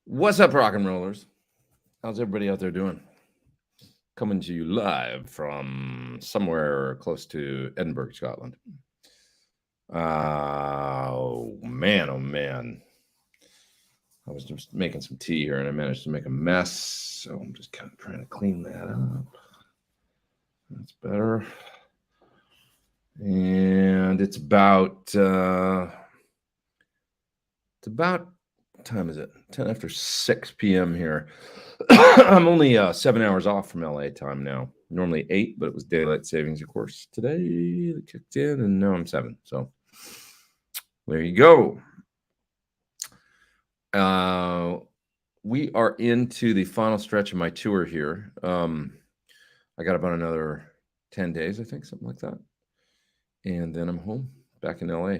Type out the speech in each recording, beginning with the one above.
What's up, rock and rollers? How's everybody out there doing? Coming to you live from somewhere close to Edinburgh, Scotland. Oh man. I was just making some tea here and I managed to make a mess. So I'm just kind of trying to clean that up. That's better. And it's about, what time is it? 10 after 6 p.m. here. I'm only 7 hours off from LA time now. Normally 8, but it was daylight savings, of course. Today it kicked in, and now I'm 7. So there you go. We are into the final stretch of my tour here. I got about another 10 days, I think, something like that. And then I'm home back in LA.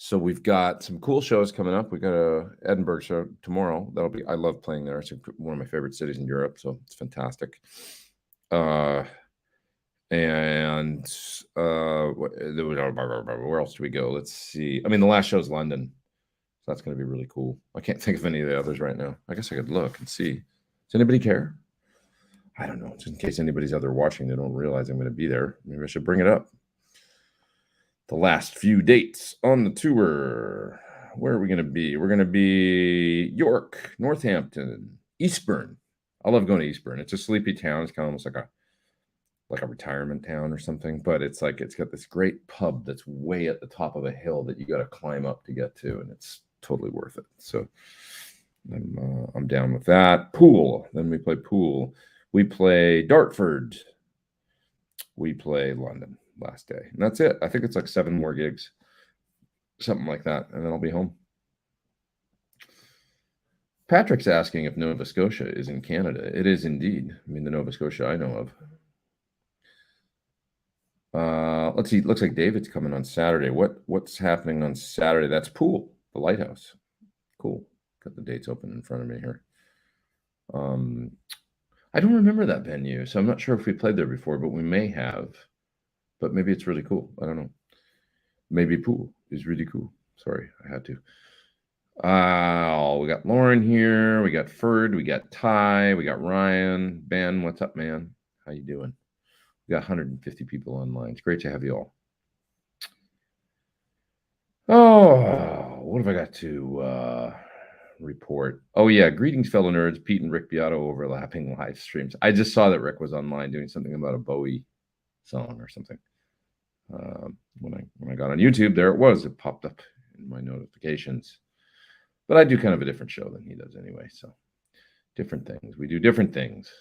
So we've got some cool shows coming up. We got a Edinburgh show tomorrow. I love playing there. It's one of my favorite cities in Europe, so it's fantastic. Where else do we go? Let's see. I mean, the last show is London, so that's going to be really cool. I can't think of any of the others right now. I guess I could look and see. Does anybody care? I don't know. Just in case anybody's out there watching, they don't realize I'm going to be there. Maybe I should bring it up. The last few dates on the tour. Where are we going to be? We're going to be York, Northampton, Eastbourne. I love going to Eastbourne. It's a sleepy town. It's kind of almost like a retirement town or something, but it's got this great pub that's way at the top of a hill that you got to climb up to get to, and it's totally worth it. So I'm down with that. Pool. Then we play pool. We play Dartford. We play London last day, and that's it. I think it's like 7 more gigs, something like that, and then I'll be home. Patrick's asking if Nova Scotia is in Canada. It is indeed. I mean, the Nova Scotia I know of. Let's see. Looks like David's coming on Saturday. What's happening on Saturday? That's Pool, the Lighthouse. Cool. Got the dates open in front of me here. I don't remember that venue, so I'm not sure if we played there before, but we may have. But maybe it's really cool. I don't know. Maybe Pool is really cool. Sorry, I had to. We got Lauren here. We got Ferd. We got Ty. We got Ryan. Ben, what's up, man? How you doing? We got 150 people online. It's great to have you all. Oh, what have I got to report? Oh, yeah. Greetings, fellow nerds. Pete and Rick Beato overlapping live streams. I just saw that Rick was online doing something about a Bowie song or something. When I got on YouTube, there it was. It popped up in my notifications. But I do kind of a different show than he does anyway. So different things. We do different things.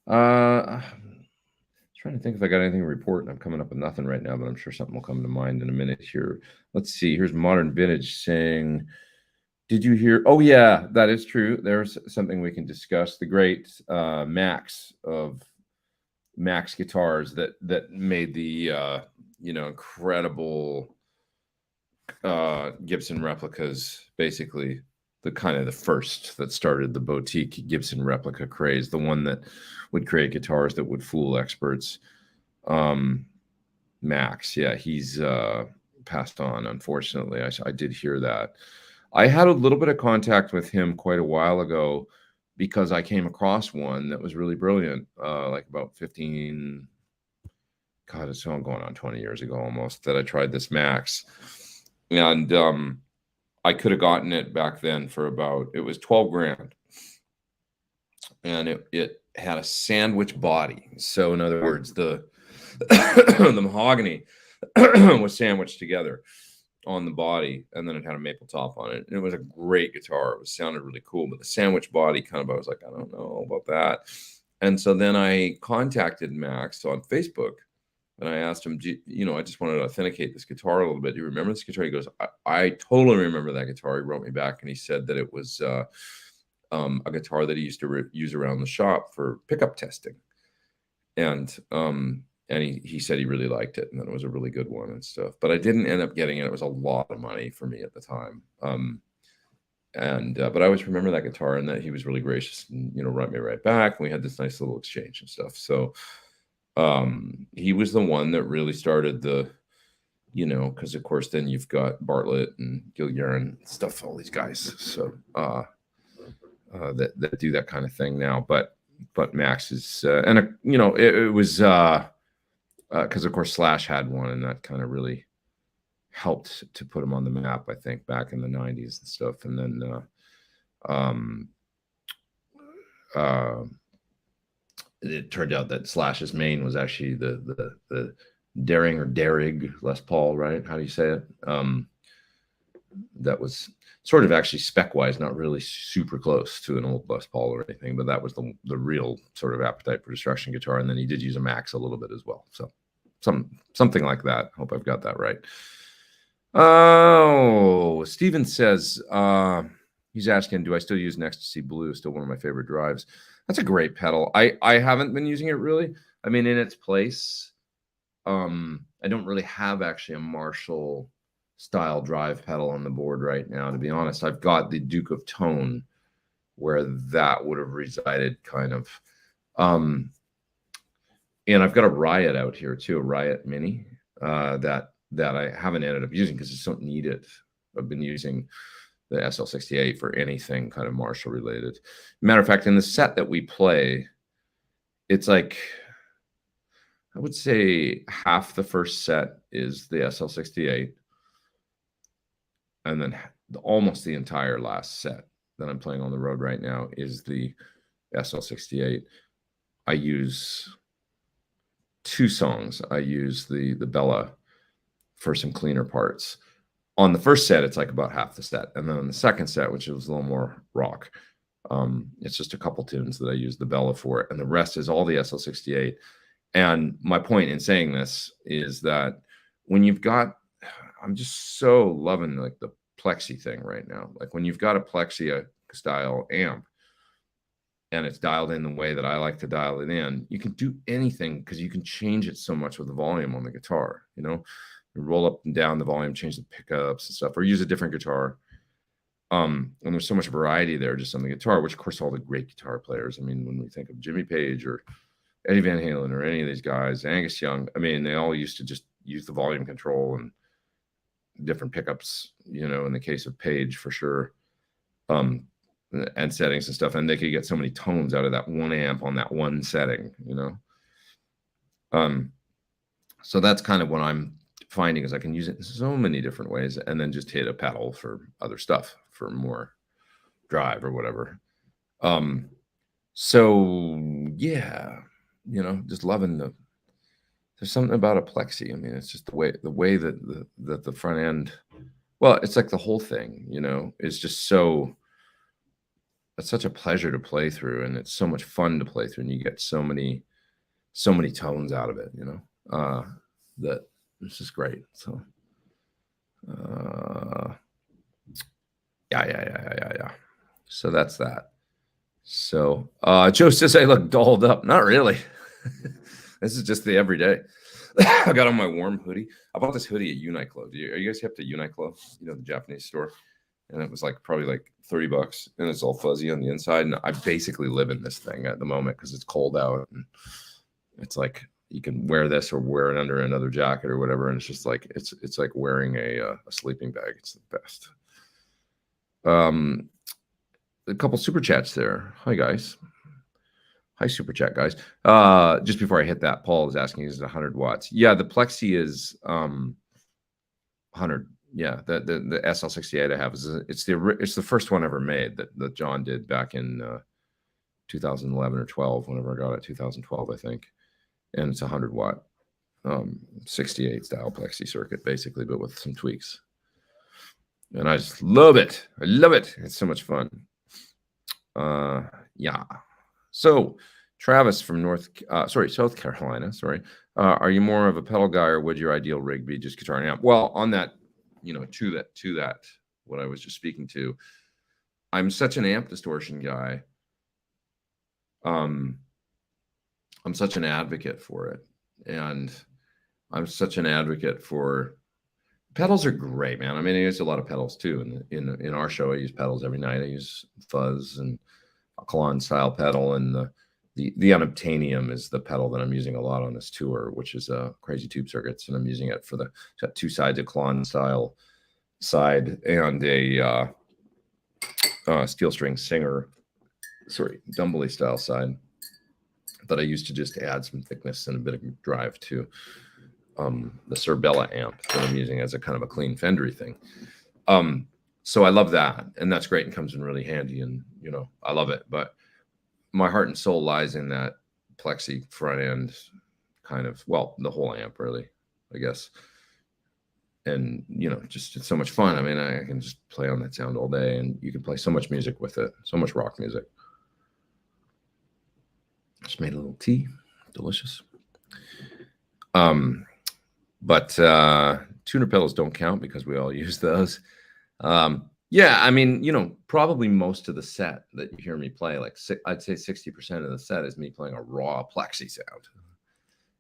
I'm trying to think if I got anything to report, and I'm coming up with nothing right now, but I'm sure something will come to mind in a minute here. Let's see. Here's Modern Vintage saying, did you hear? Oh, yeah, that is true. There's something we can discuss. The great Max of Max Guitars that made the incredible Gibson replicas, basically the kind of the first that started the boutique Gibson replica craze, the one that would create guitars that would fool experts. Max, yeah, he's passed on, unfortunately. I did hear that. I had a little bit of contact with him quite a while ago because I came across one that was really brilliant, like about 15, God, it's going on 20 years ago almost, that I tried this Max. And I could have gotten it back then for it was 12 grand. And it had a sandwich body. So in other words, the mahogany was sandwiched together on the body, and then it had a maple top on it. And it was a great guitar. It sounded really cool, but the sandwich body I was like, I don't know about that. And so then I contacted Max on Facebook, and I asked him, I just wanted to authenticate this guitar a little bit. Do you remember this guitar? He goes, I totally remember that guitar. He wrote me back, and he said that it was a guitar that he used to use around the shop for pickup testing. And he said he really liked it, and that it was a really good one and stuff. But I didn't end up getting it. It was a lot of money for me at the time. But I always remember that guitar, and that he was really gracious and, wrote me right back. And we had this nice little exchange and stuff. So he was the one that really started the you know, because of course then you've got Bartlett and Gilguerin and stuff, all these guys. So that do that kind of thing now. But Max is you know, it was because of course Slash had one, and that kind of really helped to put him on the map, I think, back in the 90s and stuff. And then it turned out that Slash's main was actually the Daring or Darig Les Paul, right? How do you say it? That was sort of actually spec-wise not really super close to an old Les Paul or anything, but that was the real sort of Appetite for Destruction guitar. And then he did use a Max a little bit as well. So something like that. Hope I've got that right. Oh, Steven says, he's asking, do I still use an Ecstasy Blue? Still one of my favorite drives. That's a great pedal. I haven't been using it really. I mean, in its place, I don't really have actually a Marshall style drive pedal on the board right now, to be honest. I've got the Duke of Tone, where that would have resided kind of. And I've got a Riot out here too, a Riot Mini, that I haven't ended up using because I just don't need it. I've been using the SL68 for anything kind of Marshall related. Matter of fact, in the set that we play, it's like, I would say half the first set is the SL68, and then almost the entire last set that I'm playing on the road right now is the SL68. I use 2 songs. I use the Bella for some cleaner parts. On the first set, it's like about half the set. And then on the second set, which was a little more rock, it's just a couple tunes that I use the Bella for, and the rest is all the SL68. And my point in saying this is that when you've got, I'm just so loving like the Plexi thing right now. Like when you've got a Plexi style amp and it's dialed in the way that I like to dial it in, you can do anything because you can change it so much with the volume on the guitar, you know, you roll up and down the volume, change the pickups and stuff, or use a different guitar. And there's so much variety there just on the guitar, which of course all the great guitar players, I mean, when we think of Jimmy Page or Eddie Van Halen or any of these guys, Angus Young, I mean, they all used to just use the volume control and different pickups, you know, in the case of Page for sure, and settings and stuff. And they could get so many tones out of that one amp on that one setting, you know. So that's kind of what I'm finding is I can use it in so many different ways and then just hit a pedal for other stuff, for more drive or whatever. So yeah, you know, just loving there's something about a Plexi. I mean, it's just the way that the front end, well, it's like the whole thing, you know, is just so, it's such a pleasure to play through, and it's so much fun to play through, and you get so many tones out of it, you know, that it's just great. So yeah. So that's that. So Joe says I look dolled up. Not really. This is just the everyday. I got on my warm hoodie. I bought this hoodie at Uniqlo. Are you guys hip to Uniqlo? You know, the Japanese store. And it was like probably like $30, and it's all fuzzy on the inside. And I basically live in this thing at the moment because it's cold out, and it's like you can wear this or wear it under another jacket or whatever, and it's just like it's like wearing a sleeping bag. It's the best. A couple super chats there. Hi guys. Hi super chat guys. Just before I hit that, Paul is asking, is it 100 watts? Yeah, the Plexi is 100. Yeah, the SL68 I have is it's the first one ever made that John did back in 2011 or 12, whenever I got it, 2012 I think, and it's 100 watt 68 style Plexi circuit basically, but with some tweaks, and I just love it. I love it. It's so much fun. Yeah. So Travis from South Carolina. Sorry, are you more of a pedal guy, or would your ideal rig be just guitar and amp? Well, on that, you know, to that, what I was just speaking to, I'm such an amp distortion guy. I'm such an advocate for it, and I'm such an advocate for pedals. Are great, man. I mean, I use a lot of pedals too. In our show, I use pedals every night. I use fuzz and a Kalon style pedal, and the unobtainium is the pedal that I'm using a lot on this tour, which is Crazy Tube Circuits, and I'm using it for the got two sides, a Klon style side and a steel string Singer, Dumbly style side that I used to just add some thickness and a bit of drive to the Suhr amp that I'm using as a kind of a clean Fendery thing. So I love that, and that's great and comes in really handy, and you know, I love it. But my heart and soul lies in that Plexi front end kind of, well, the whole amp really, I guess. And, you know, just it's so much fun. I mean, I can just play on that sound all day, and you can play so much music with it, so much rock music. Just made a little tea, delicious. But tuner pedals don't count because we all use those. Yeah, I mean, you know, probably most of the set that you hear me play, like I'd say 60% of the set is me playing a raw Plexi sound,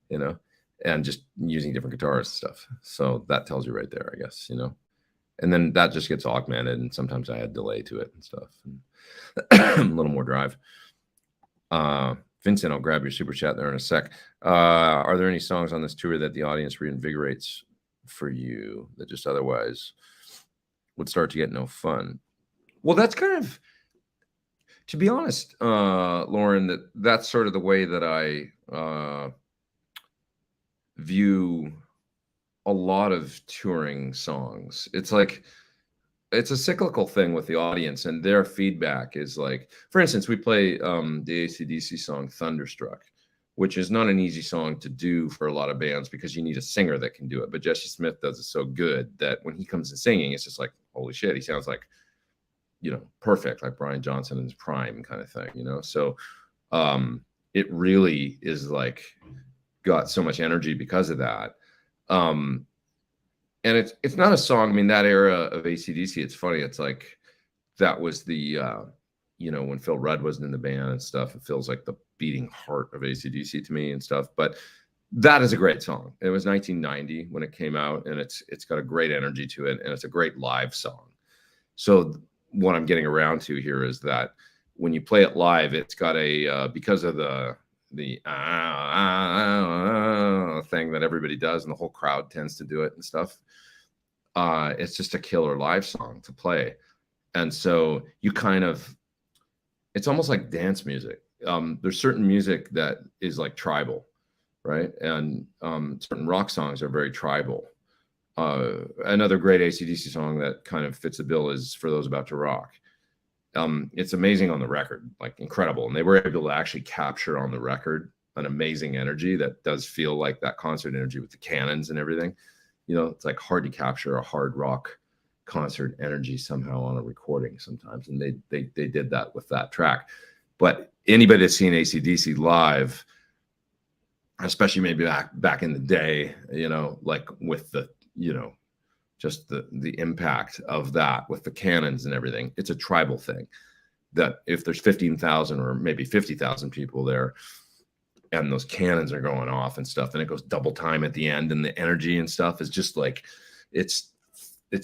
you know, and just using different guitars and stuff. So that tells you right there, I guess, you know. And then that just gets augmented, and sometimes I add delay to it and stuff, and a little more drive. Vincent, I'll grab your super chat there in a sec. Are there any songs on this tour that the audience reinvigorates for you that just otherwise would start to get no fun? Well, that's kind of, to be honest, Lauren, that's sort of the way that I view a lot of touring songs. It's like, it's a cyclical thing with the audience, and their feedback is like, for instance, we play the AC/DC song Thunderstruck, which is not an easy song to do for a lot of bands because you need a singer that can do it. But Jesse Smith does it so good that when he comes in singing, it's just like, holy shit, he sounds like, you know, perfect, like Brian Johnson in his prime kind of thing, you know? So it really is like got so much energy because of that. And it's not a song. I mean, that era of AC/DC, it's funny. It's like that was the, you know, when Phil Rudd wasn't in the band and stuff, it feels like the beating heart of AC/DC to me and stuff. But that is a great song. It was 1990 when it came out, and it's got a great energy to it, and it's a great live song. So what I'm getting around to here is that when you play it live, it's got a because of the thing that everybody does, and the whole crowd tends to do it and stuff. It's just a killer live song to play, and so you kind of, it's almost like dance music. There's certain music that is like tribal, right? And certain rock songs are very tribal. Another great AC/DC song that kind of fits the bill is For Those About to Rock. It's amazing on the record, like incredible. And they were able to actually capture on the record an amazing energy that does feel like that concert energy with the cannons and everything. You know, it's like hard to capture a hard rock concert energy somehow on a recording sometimes. And they did that with that track. But anybody that's seen AC/DC live, especially maybe back in the day, you know, like with the, you know, just the impact of that with the cannons and everything. It's a tribal thing that if there's 15,000 or maybe 50,000 people there and those cannons are going off and stuff, and it goes double time at the end, and the energy and stuff is just like, it's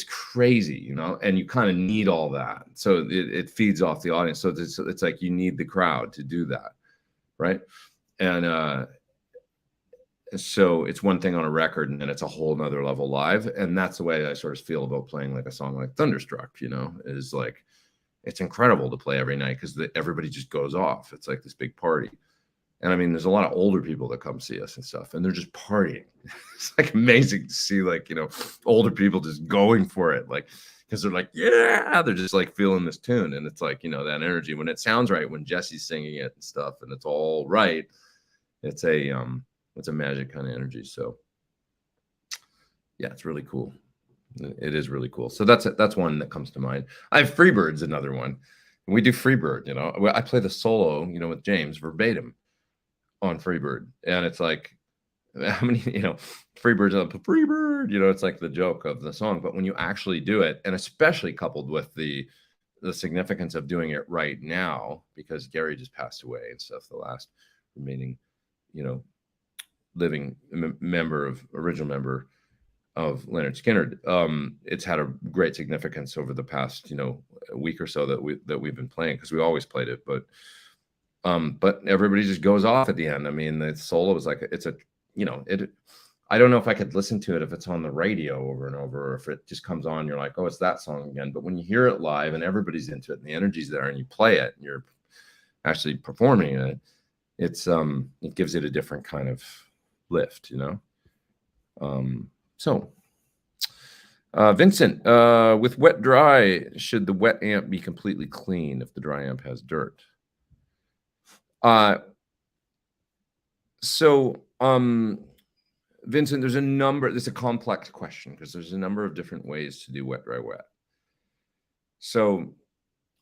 crazy, you know, and you kind of need all that. So it feeds off the audience. So it's like you need the crowd to do that. Right. And so it's one thing on a record, and then it's a whole nother level live. And that's the way I sort of feel about playing like a song like Thunderstruck, you know, is like, it's incredible to play every night because everybody just goes off. It's like this big party. And I mean, there's a lot of older people that come see us and stuff, and they're just partying. It's like amazing to see, like, you know, older people just going for it. Like, because they're like, yeah, they're just like feeling this tune. And it's like, you know, that energy when it sounds right, when Jesse's singing it and stuff, and it's all right. It's a magic kind of energy. So yeah, it's really cool. It is really cool. So that's one that comes to mind. I have Freebird's another one. We do Freebird, you know. I play the solo, you know, with James verbatim on Freebird. And it's like, how many, you know, Freebird's up, Freebird, you know, it's like the joke of the song. But when you actually do it, and especially coupled with the significance of doing it right now, because Gary just passed away and stuff, the last remaining, you know, living original member of Leonard Skinner. It's had a great significance over the past, you know, week or so that we've been playing, because we always played it. But But everybody just goes off at the end. I mean, the solo is like, it's a, you know, I don't know if I could listen to it if it's on the radio over and over, or if it just comes on, you're like, oh, it's that song again. But when you hear it live and everybody's into it and the energy's there and you play it and you're actually performing it, it gives it a different kind of lift, you know? Vincent, with wet dry, should the wet amp be completely clean if the dry amp has dirt? Vincent, there's a complex question because there's a number of different ways to do wet, dry, wet. So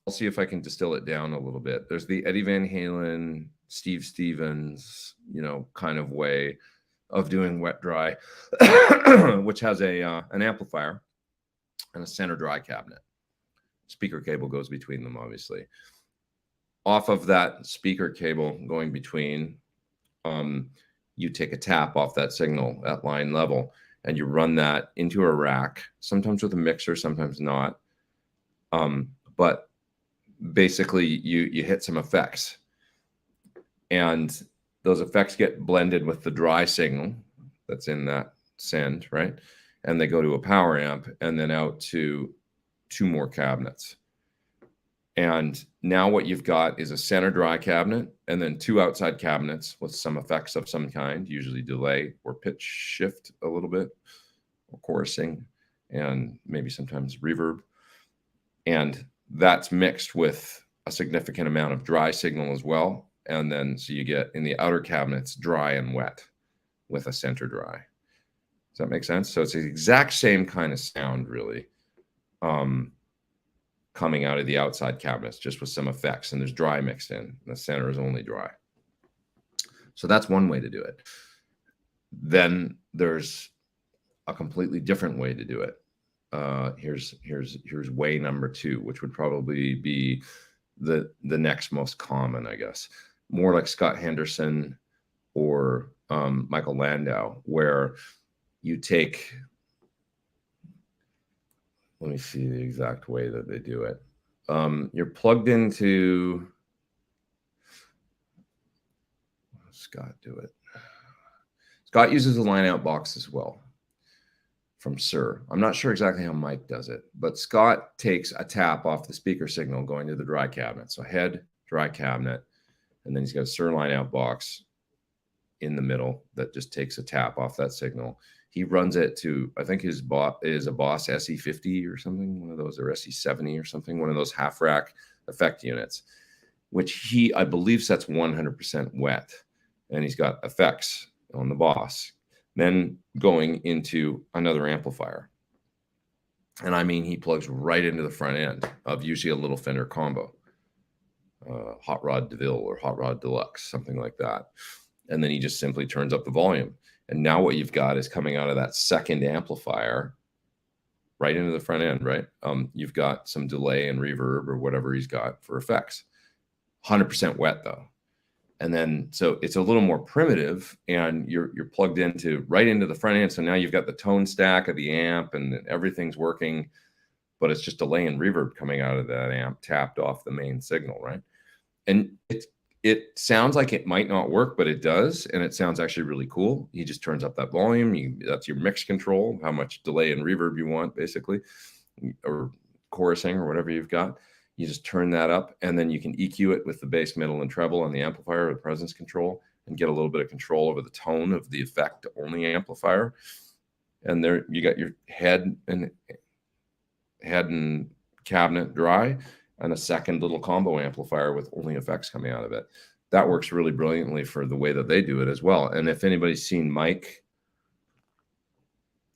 I'll see if I can distill it down a little bit. There's the Eddie Van Halen, Steve Stevens, you know, kind of way of doing wet, dry, which has an amplifier and a center dry cabinet. Speaker cable goes between them, obviously. Off of that speaker cable going between, you take a tap off that signal at line level and you run that into a rack, sometimes with a mixer, sometimes not. But basically you hit some effects and those effects get blended with the dry signal that's in that send, right? And they go to a power amp and then out to 2 more cabinets. And now what you've got is a center dry cabinet and then 2 outside cabinets with some effects of some kind, usually delay or pitch shift a little bit, or chorusing, and maybe sometimes reverb. And that's mixed with a significant amount of dry signal as well. And then so you get in the outer cabinets dry and wet with a center dry. Does that make sense? So it's the exact same kind of sound, really. Coming out of the outside cabinets, just with some effects, and there's dry mixed in. The center is only dry. So that's one way to do it. Then there's a completely different way to do it. Here's way number 2, which would probably be the next most common, I guess. More like Scott Henderson or Michael Landau, where you take, let me see the exact way that they do it. You're plugged into, Scott do it. Scott uses a line out box as well from Suhr. I'm not sure exactly how Mike does it, but Scott takes a tap off the speaker signal going to the dry cabinet. So head, dry cabinet, and then he's got a Suhr line out box in the middle that just takes a tap off that signal. He runs it to, I think his is a Boss SE50 or something, one of those, or SE70 or something, one of those half rack effect units, which I believe sets 100% wet. And he's got effects on the Boss, then going into another amplifier. And I mean, he plugs right into the front end of usually a little Fender combo, Hot Rod DeVille or Hot Rod Deluxe, something like that. And then he just simply turns up the volume. And now what you've got is coming out of that second amplifier right into the front end, right? You've got some delay and reverb or whatever he's got for effects. 100% wet though. And then, so it's a little more primitive and you're plugged right into the front end. So now you've got the tone stack of the amp and everything's working, but it's just delay and reverb coming out of that amp tapped off the main signal, right? And it sounds like it might not work, but it does. And it sounds actually really cool. He just turns up that volume. That's your mix control, how much delay and reverb you want, basically, or chorusing or whatever you've got. You just turn that up, and then you can EQ it with the bass, middle, and treble on the amplifier with presence control and get a little bit of control over the tone of the effect-only amplifier. And there you got your head and cabinet dry, and a second little combo amplifier with only effects coming out of it. That works really brilliantly for the way that they do it as well. And if anybody's seen Mike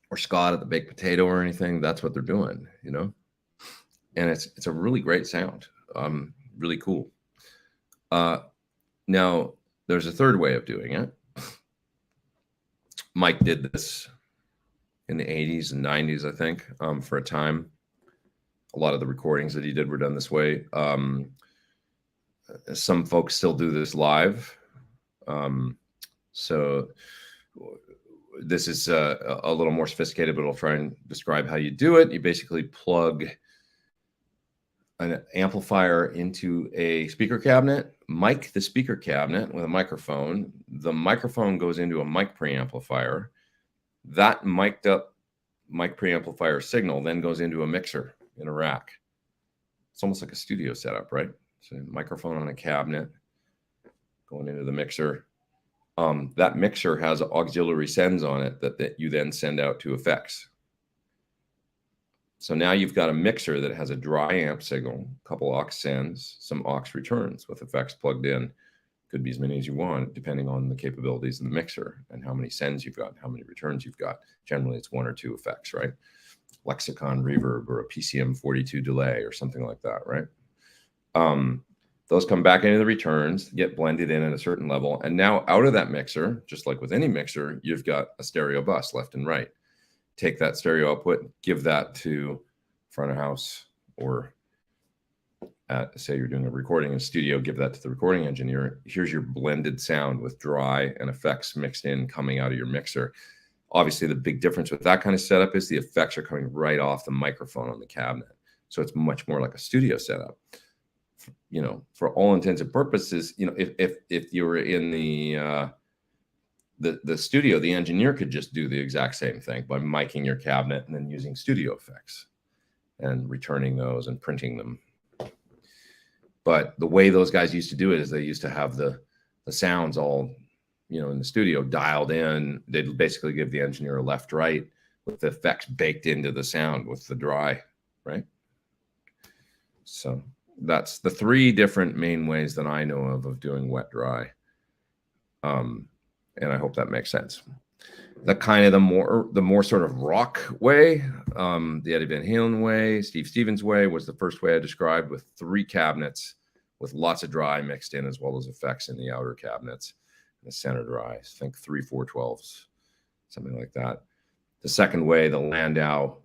or Scott at the Baked Potato or anything, that's what they're doing, you know? And it's a really great sound, really cool. Now, there's a third way of doing it. Mike did this in the 80s and 90s, I think, for a time. A lot of the recordings that he did were done this way. Some folks still do this live. So this is a little more sophisticated, but I'll try and describe how you do it. You basically plug an amplifier into a speaker cabinet, mic the speaker cabinet with a microphone. The microphone goes into a mic preamplifier. That mic'd up mic preamplifier signal then goes into a mixer in a rack. It's almost like a studio setup, right? So microphone on a cabinet going into the mixer. That mixer has auxiliary sends on it that you then send out to effects. So now you've got a mixer that has a dry amp signal, a couple aux sends, some aux returns with effects plugged in. Could be as many as you want, depending on the capabilities of the mixer and how many sends you've got, how many returns you've got. Generally, it's 1 or 2 effects, right? Lexicon reverb or a PCM 42 delay or something like that, right? Those come back into the returns, get blended in at a certain level. And now out of that mixer, just like with any mixer, you've got a stereo bus left and right. Take that stereo output, give that to front of house, or say you're doing a recording in a studio, give that to the recording engineer. Here's your blended sound with dry and effects mixed in coming out of your mixer. Obviously, the big difference with that kind of setup is the effects are coming right off the microphone on the cabinet. So it's much more like a studio setup. You know, for all intents and purposes, you know, if you were in the studio, the engineer could just do the exact same thing by miking your cabinet and then using studio effects and returning those and printing them. But the way those guys used to do it is they used to have the sounds all, you know, in the studio dialed in. They'd basically give the engineer a left, right with the effects baked into the sound with the dry, right? So that's the 3 different main ways that I know of doing wet dry. And I hope that makes sense. The kind of the more sort of rock way, the Eddie Van Halen way, Steve Stevens way was the first way I described, with 3 cabinets with lots of dry mixed in, as well as effects in the outer cabinets, and the center dry. I think 3 412s, something like that. The second way, the Landau,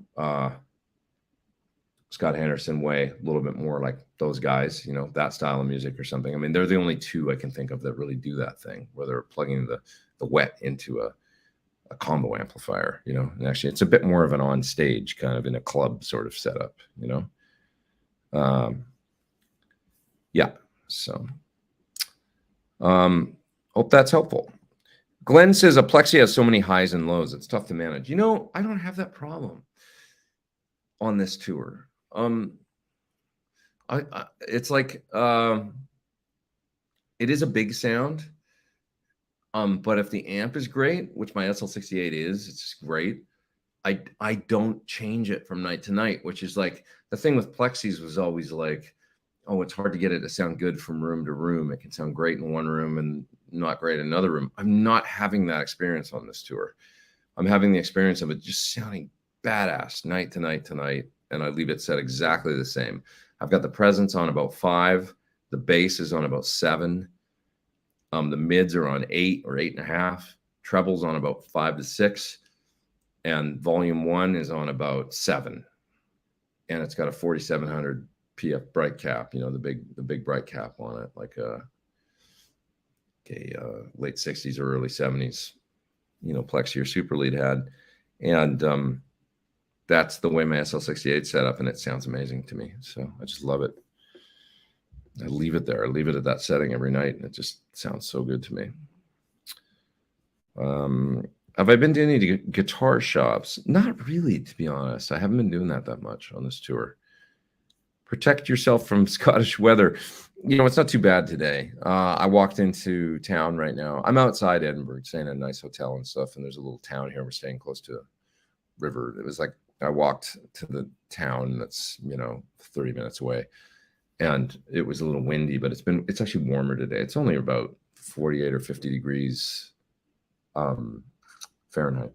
Scott Henderson way, a little bit more like those guys, you know, that style of music or something. I mean, they're the only 2 I can think of that really do that thing, where they're plugging the wet into a combo amplifier, you know. And actually, it's a bit more of an on stage kind of in a club sort of setup, you know. Yeah. So, hope that's helpful. Glenn says a Plexi has so many highs and lows, it's tough to manage. You know, I don't have that problem on this tour. It's like it is a big sound. But if the amp is great, which my SL68 is, it's just great. I don't change it from night to night, which is like the thing with Plexis was always like, oh, it's hard to get it to sound good from room to room. It can sound great in one room and not great in another room. I'm not having that experience on this tour. I'm having the experience of it just sounding badass night to night to night, and I leave it set exactly the same. I've got the presence on about 5. The bass is on about 7. The mids are on 8 or 8.5. Trebles on about 5 to 6. And volume 1 is on about 7. And it's got a 4700 PF bright cap, you know, the big bright cap on it, like a late 60s or early 70s, you know, Plexi or Super Lead had. And that's the way my SL68 set up, and it sounds amazing to me. So I just love it. I leave it there. I leave it at that setting every night, and it just sounds so good to me. Have I been to any guitar shops? Not really, to be honest. I haven't been doing that much on this tour. Protect yourself from Scottish weather. You know, it's not too bad today. I walked into town right now. I'm outside Edinburgh, staying at a nice hotel and stuff, and there's a little town here. We're staying close to a river. It was like I walked to the town that's, you know, 30 minutes away, and it was a little windy, but it's actually warmer today. It's only about 48 or 50 degrees Fahrenheit.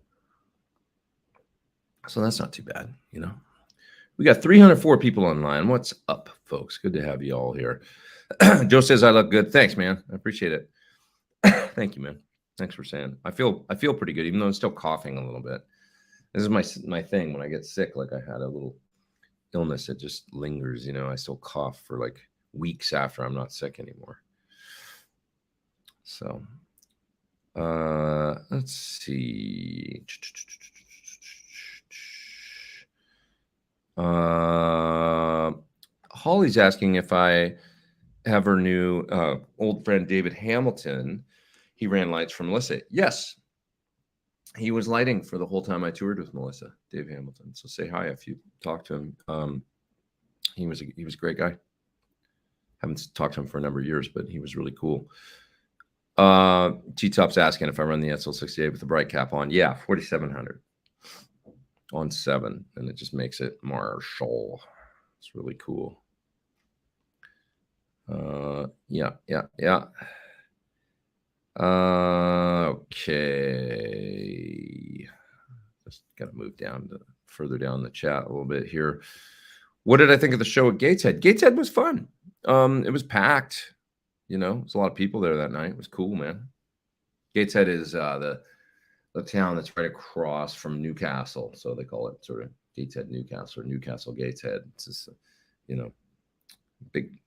So that's not too bad, you know. We got 304 people online. What's up, folks? Good to have you all here. Joe says I look good. Thanks, man. I appreciate it. Thank you, man. Thanks for saying. I feel pretty good, even though I'm still coughing a little bit. This is my thing. When I get sick, like I had a little illness, it just lingers. You know, I still cough for like weeks after I'm not sick anymore. So, let's see. Holly's asking if I ever knew old friend David Hamilton. He ran lights for Melissa. Yes, he was lighting for the whole time I toured with Melissa, Dave Hamilton. So say hi if you talk to him. He was a great guy. Haven't talked to him for a number of years, but he was really cool. T-Top's asking if I run the SL68 with the bright cap on. Yeah, 4700 on 7, and it just makes it Marshall. It's really cool. Yeah. Okay. Just gotta move down to further down the chat a little bit here. What did I think of the show at Gateshead? Gateshead was fun. It was packed. You know, there's a lot of people there that night. It was cool, man. Gateshead is the town that's right across from Newcastle, so they call it sort of Gateshead, Newcastle, or Newcastle Gateshead. It's just, you know, big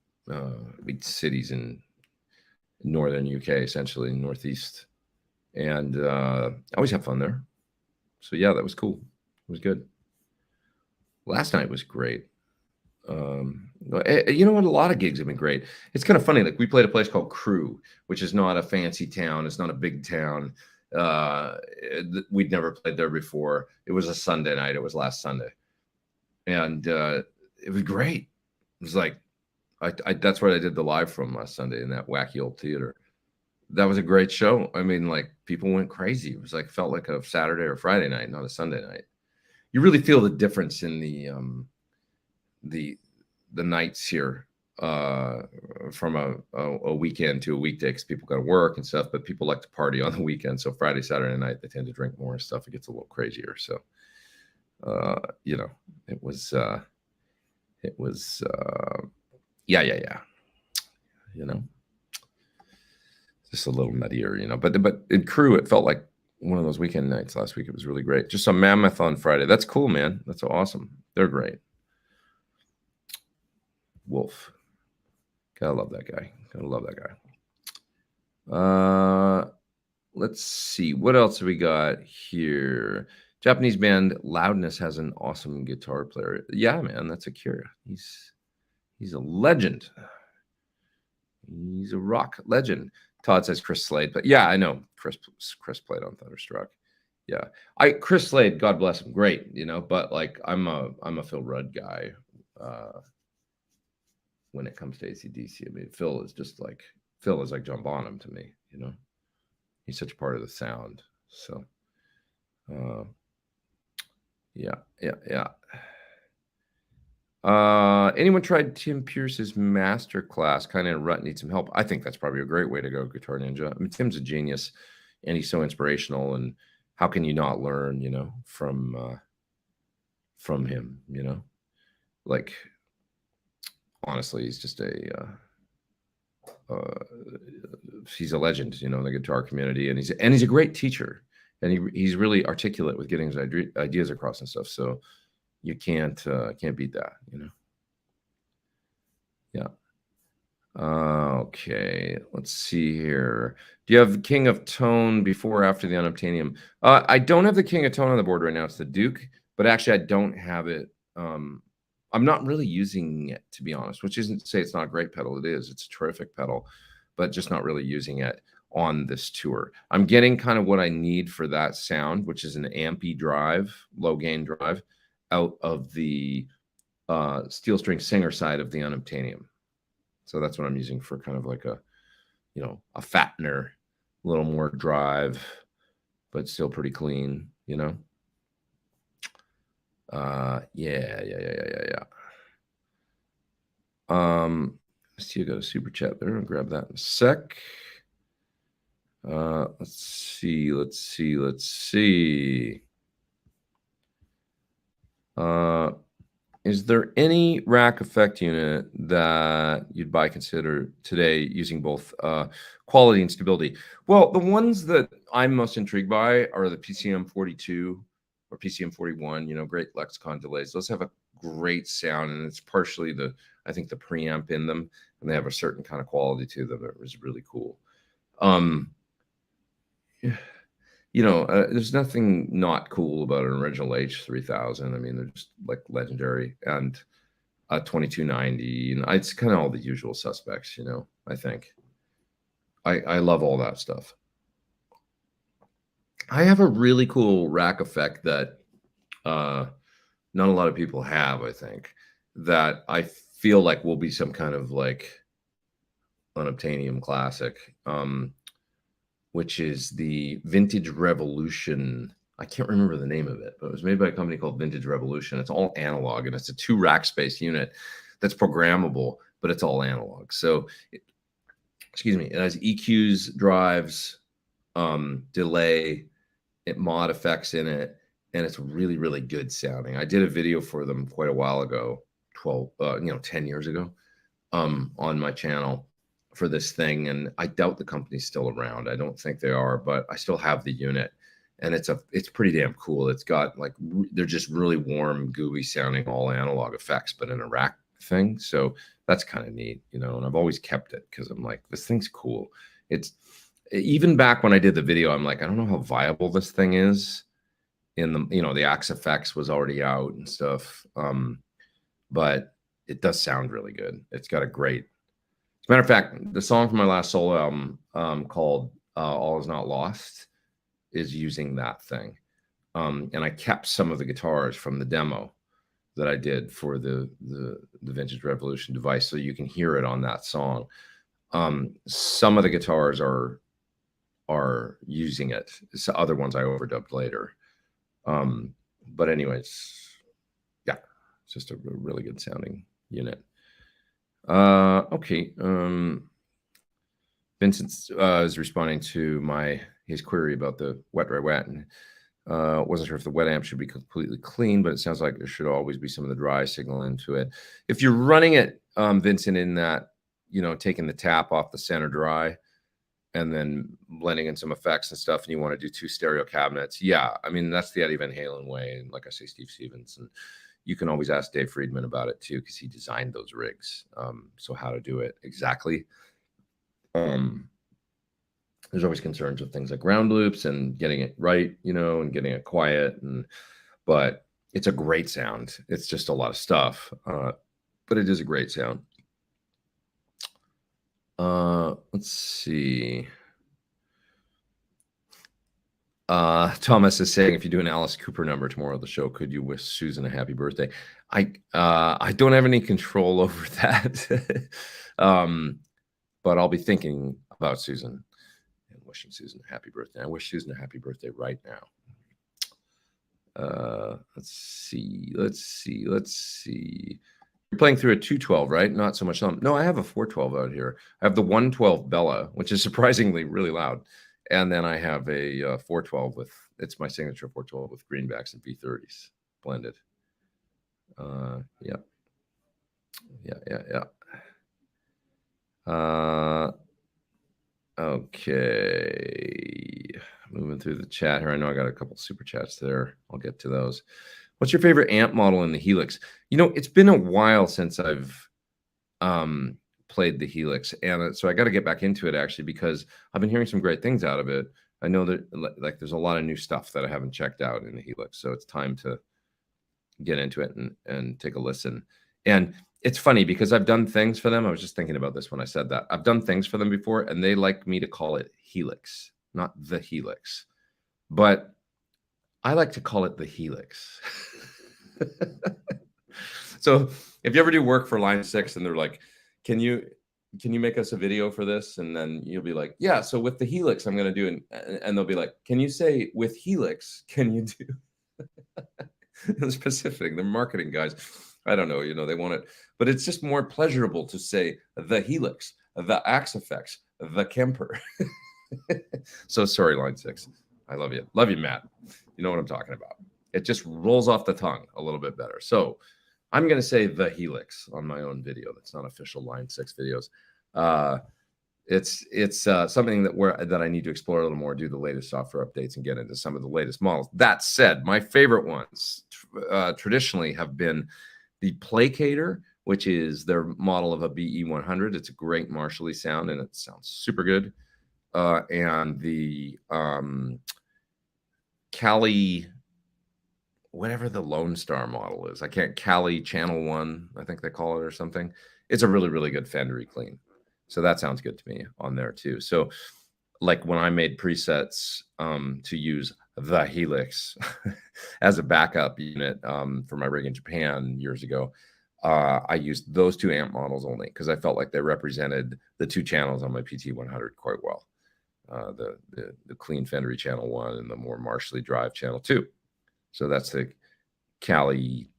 cities in northern UK, essentially northeast, and I always have fun there. So yeah, that was cool. It was good. Last night was great. You know what? A lot of gigs have been great. It's kind of funny. Like we played a place called Crew, which is not a fancy town. It's not a big town. We'd never played there before. It was a Sunday night. It was last Sunday, and it was great. It was like that's where I did the live from last Sunday in that wacky old theater. That was a great show. I mean, like people went crazy. It was like felt like a Saturday or Friday night, not a Sunday night. You really feel the difference in the nights here from a weekend to a weekday, because people got to work and stuff, but people like to party on the weekend. So Friday, Saturday night, they tend to drink more and stuff. It gets a little crazier. So, you know, it was yeah. You know, just a little nuttier, you know, but in Crew, it felt like one of those weekend nights last week. It was really great. Just a Mammoth on Friday. That's cool, man. That's awesome. They're great. Wolf. Gotta love that guy. Gotta love that guy. Let's see. What else have we got here? Japanese band Loudness has an awesome guitar player. Yeah, man, that's Akira. He's a legend. He's a rock legend. Todd says Chris Slade, but yeah, I know Chris played on Thunderstruck. Yeah, Chris Slade, God bless him, great, you know. But like, I'm a Phil Rudd guy. When it comes to AC/DC, I mean, Phil is like John Bonham to me, you know. He's such a part of the sound. So, yeah. Anyone tried Tim Pierce's master class? Kind of in a rut, need some help. I think that's probably a great way to go, Guitar Ninja. I mean, Tim's a genius, and he's so inspirational. And how can you not learn, you know, from him? You know, like honestly, he's just he's a legend, you know, in the guitar community, and he's a great teacher, and he's really articulate with getting his ideas across and stuff. So you can't beat that, you know. Yeah. Okay, let's see here. Do you have King of Tone before or after the Unobtainium? I don't have the King of Tone on the board right now. It's the Duke, but actually I don't have it. I'm not really using it, to be honest, which isn't to say it's not a great pedal. It is. It's a terrific pedal, but just not really using it on this tour. I'm getting kind of what I need for that sound, which is an ampy drive, low gain drive, out of the steel string singer side of the Unobtainium. So that's what I'm using for kind of like a, you know, a fattener, a little more drive, but still pretty clean, you know. Yeah. See, I got a super chat there. I'll grab that in a sec. Let's see. Is there any rack effect unit that you'd consider today using both quality and stability? Well, the ones that I'm most intrigued by are the PCM 42 or PCM 41, you know, great Lexicon delays. Those have a great sound, and it's partially I think the preamp in them, and they have a certain kind of quality to them that was really cool. You know, there's nothing not cool about an original H3000. I mean, they're just like legendary. And 2290, and it's kind of all the usual suspects, you know. I think I love all that stuff. I have a really cool rack effect that not a lot of people have, I think, that I feel like will be some kind of like unobtainium classic, which is the Vintage Revolution. I can't remember the name of it, but it was made by a company called Vintage Revolution. It's all analog, and it's a 2 rack space unit that's programmable, but it's all analog. So, excuse me, it has EQs, drives, delay, mod effects in it, and it's really, really good sounding. I did a video for them quite a while ago, 10 years ago, on my channel for this thing, and I doubt the company's still around. I don't think they are, but I still have the unit, and it's pretty damn cool. It's got like, they're just really warm, gooey sounding, all analog effects, but in a rack thing. So that's kind of neat, you know, and I've always kept it because I'm like, this thing's cool. It's, even back when I did the video, I'm like, I don't know how viable this thing is. In the, you know, the Axe FX was already out and stuff, but it does sound really good. It's got a great, as a matter of fact, the song from my last solo album, called All Is Not Lost, is using that thing. And I kept some of the guitars from the demo that I did for the Vintage Revolution device, so you can hear it on that song. Some of the guitars are using it. So other ones I overdubbed later. But anyways, yeah, it's just a really good sounding unit. Okay. Vincent is responding to his query about the wet, dry, wet, and wasn't sure if the wet amp should be completely clean, but it sounds like there should always be some of the dry signal into it. If you're running it, Vincent, in that, you know, taking the tap off the center dry and then blending in some effects and stuff, and you want to do 2 stereo cabinets, yeah, I mean, that's the Eddie Van Halen way, and like I say, Steve Stevens, and you can always ask Dave Friedman about it too, because he designed those rigs. So how to do it exactly. There's always concerns with things like ground loops and getting it right, you know, and getting it quiet, but it's a great sound. It's just a lot of stuff, but it is a great sound. Let's see. Thomas is saying, if you do an Alice Cooper number tomorrow at the show, could you wish Susan a happy birthday? I don't have any control over that. But I'll be thinking about Susan and wishing Susan a happy birthday. I wish Susan a happy birthday right now. Let's see. You're playing through a 212, right? Not so much. No, I have a 412 out here. I have the 112 Bella, which is surprisingly really loud. And then I have a 412 with, it's my signature 412 with greenbacks and V30s blended. Yeah. Okay. Moving through the chat here. I know I got a couple super chats there. I'll get to those. What's your favorite amp model in the Helix? You know, it's been a while since I've played the Helix, and so I got to get back into it, actually, because I've been hearing some great things out of it. I know that like there's a lot of new stuff that I haven't checked out in the Helix, so it's time to get into it and take a listen. And it's funny because I've done things for them. I was just thinking about this when I said that. I've done things for them before, and they like me to call it Helix, not the Helix. But I like to call it the Helix. So if you ever do work for Line 6 and they're like, can you make us a video for this? And then you'll be like, yeah, so with the Helix, I'm going to do, and they'll be like, can you say with Helix, can you do specific? They're marketing guys. I don't know, you know, they want it, but it's just more pleasurable to say the Helix, the Axe FX, the Kemper. So sorry, Line 6. I love you. Love you, Matt. You know what I'm talking about. It just rolls off the tongue a little bit better. So I'm going to say the Helix on my own video. That's not official Line 6 videos. It's something that I need to explore a little more, do the latest software updates, and get into some of the latest models. That said, my favorite ones traditionally have been the Placator, which is their model of a BE100. It's a great Marshall-y sound, and it sounds super good. And the Cali whatever the Lone Star model is. I can't, Cali Channel 1, I think they call it, or something. It's a really, really good Fender clean. So that sounds good to me on there too. So like when I made presets to use the Helix as a backup unit for my rig in Japan years ago, I used those 2 amp models only because I felt like they represented the 2 channels on my PT100 quite well. The clean Fender Channel 1 and the more martially drive Channel 2. So that's the Cali,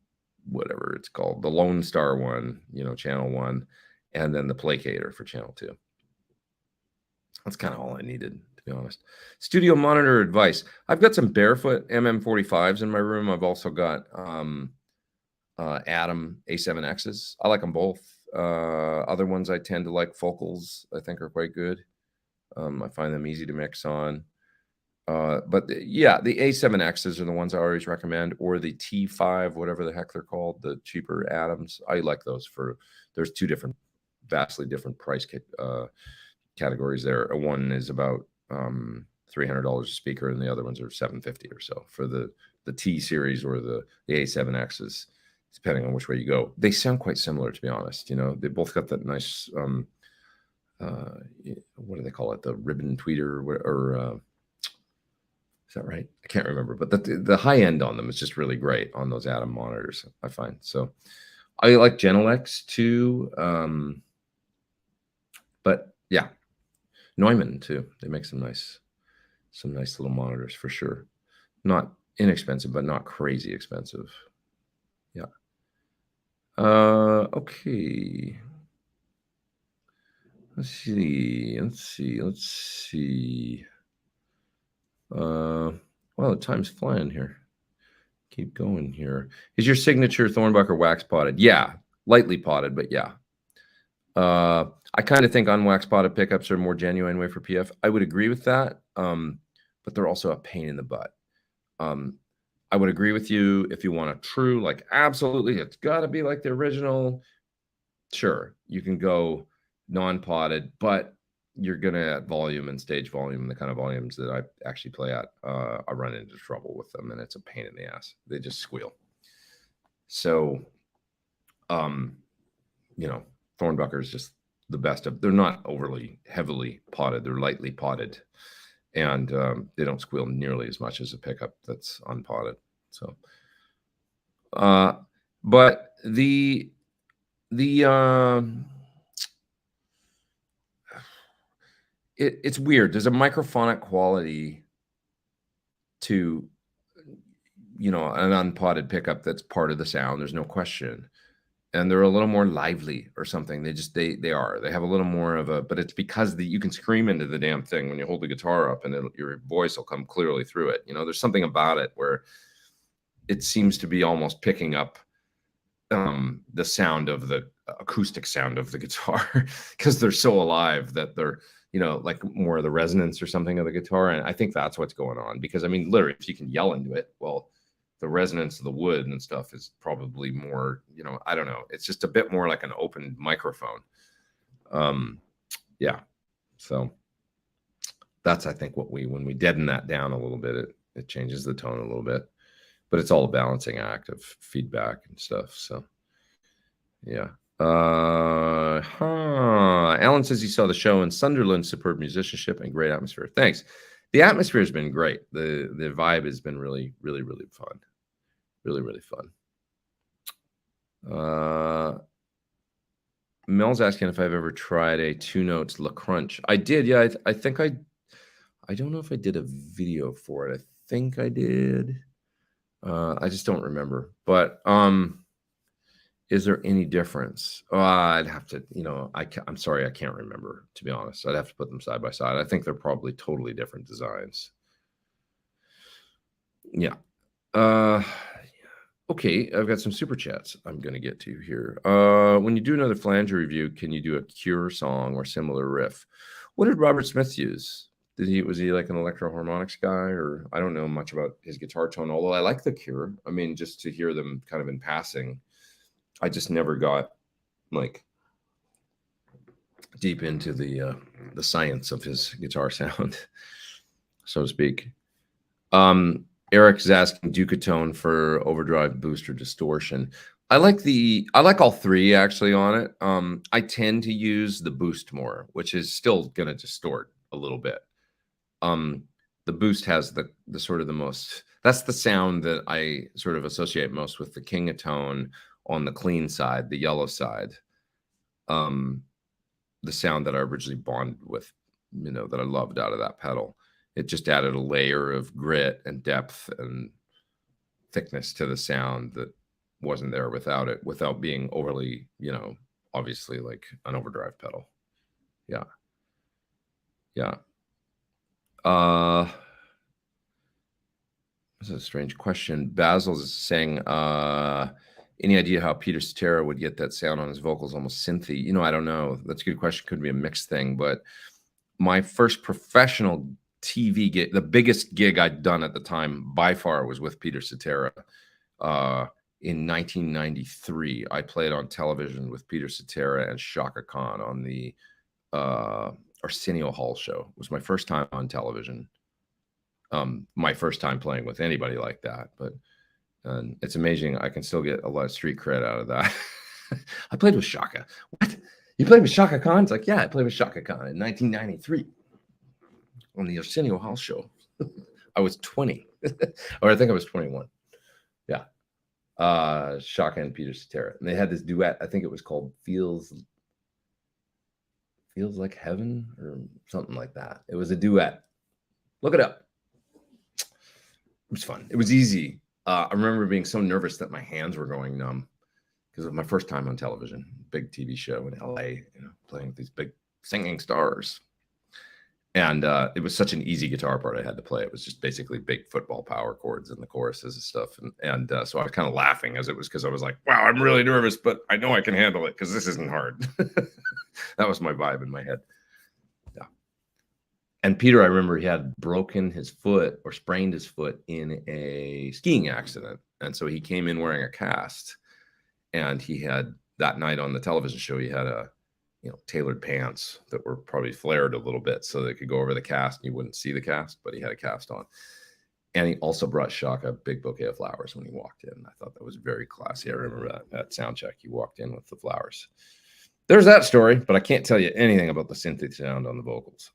whatever it's called, the Lone Star one, you know, Channel 1, and then the Placator for Channel 2. That's kind of all I needed, to be honest. Studio monitor advice. I've got some Barefoot MM45s in my room. I've also got Atom A7Xs. I like them both. Other ones I tend to like, Focals, I think are quite good. I find them easy to mix on. But yeah, the A7Xs are the ones I always recommend, or the T5, whatever the heck they're called, the cheaper Atoms. I like those for, there's 2 different, vastly different price categories there. One is about $300 a speaker, and the other ones are $750 or so for the T series or the A7Xs, depending on which way you go. They sound quite similar, to be honest. You know, they both got that nice, what do they call it? The ribbon tweeter, or is that right? I can't remember, but the high end on them is just really great on those Atom monitors, I find. So I like Genelex too. But yeah, Neumann too. They make some nice little monitors for sure. Not inexpensive, but not crazy expensive. Yeah. Okay. Let's see. Well, the time's flying here. Keep going here. Is your signature Thornbucker wax potted? Yeah, lightly potted, but yeah. I kind of think unwax potted pickups are a more genuine way for PF. I would agree with that, but they're also a pain in the butt. I would agree with you if you want a true, like, absolutely, it's got to be like the original. Sure, you can go non-potted, but you're going to add volume and stage volume, the kind of volumes that I actually play at. I run into trouble with them, and it's a pain in the ass. They just squeal. So, you know, Thornbucker is just the best of. They're not overly heavily potted. They're lightly potted, and they don't squeal nearly as much as a pickup that's unpotted. So, but it's weird. There's a microphonic quality to, you know, an unpotted pickup that's part of the sound. There's no question. And they're a little more lively or something. They have a little more of a, but it's because you can scream into the damn thing when you hold the guitar up, and your voice will come clearly through it. You know, there's something about it where it seems to be almost picking up the sound of the acoustic sound of the guitar because they're so alive that they're, you know, like more of the resonance or something of the guitar. And I think that's what's going on, because I mean, literally, if you can yell into it, well, the resonance of the wood and stuff is probably more, you know, I don't know. It's just a bit more like an open microphone. Yeah. So that's, I think, when we deaden that down a little bit, it changes the tone a little bit, but it's all a balancing act of feedback and stuff. So yeah. Alan says he saw the show in Sunderland. Superb musicianship and great atmosphere. Thanks. The atmosphere has been great. The vibe has been really, really, really fun. Really, really fun. Mel's asking if I've ever tried a 2 notes La Crunch. I did. Yeah, I think I don't know if I did a video for it. I think I did. I just don't remember. But is there any difference? I'd have to, you know, I'm sorry, I can't remember, to be honest. I'd have to put them side by side. I think they're probably totally different designs. Yeah. Okay, I've got some super chats I'm going to get to here. When you do another flanger review, can you do a Cure song or similar riff? What did Robert Smith use? Was he like an electro-harmonics guy? Or I don't know much about his guitar tone, although I like the Cure. I mean, just to hear them kind of in passing, I just never got like deep into the science of his guitar sound, so to speak. Eric's asking Ducatone for overdrive, boost, or distortion. I like all three actually on it. I tend to use the boost more, which is still going to distort a little bit. The boost has the sort of the most, that's the sound that I sort of associate most with the King of Tone on the clean side, the yellow side. The sound that I originally bonded with, you know, that I loved out of that pedal. It just added a layer of grit and depth and thickness to the sound that wasn't there without it, without being overly, you know, obviously like an overdrive pedal. Yeah. Yeah. This is a strange question. Basil's saying, any idea how Peter Cetera would get that sound on his vocals, almost synthy? You know, I don't know. That's a good question. Could be a mixed thing. But my first professional TV gig, the biggest gig I'd done at the time by far, was with Peter Cetera. In 1993, I played on television with Peter Cetera and Shaka Khan on the Arsenio Hall show. It was my first time on television. My first time playing with anybody like that, but it's amazing. I can still get a lot of street cred out of that. I played with Shaka. What? You played with Shaka Khan? It's like, yeah, I played with Shaka Khan in 1993 on the Arsenio Hall show. I was 20, or I think I was 21. Yeah. Shaka and Peter Cetera. And they had this duet. I think it was called Feels Like Heaven or something like that. It was a duet. Look it up. It was fun. It was easy. I remember being so nervous that my hands were going numb because it was my first time on television, big TV show in LA, you know, playing with these big singing stars. And it was such an easy guitar part I had to play. It was just basically big football power chords in the choruses and stuff. And so I was kind of laughing as it was, because I was like, wow, I'm really nervous, but I know I can handle it because this isn't hard. That was my vibe in my head. Yeah. And Peter, I remember he had broken his foot or sprained his foot in a skiing accident. And so he came in wearing a cast. And he had, that night on the television show, he had tailored pants that were probably flared a little bit so they could go over the cast and you wouldn't see the cast, but he had a cast on. And he also brought Shaka a big bouquet of flowers when he walked in. I thought that was very classy. I remember that at sound check, he walked in with the flowers. There's that story, but I can't tell you anything about the synthy sound on the vocals.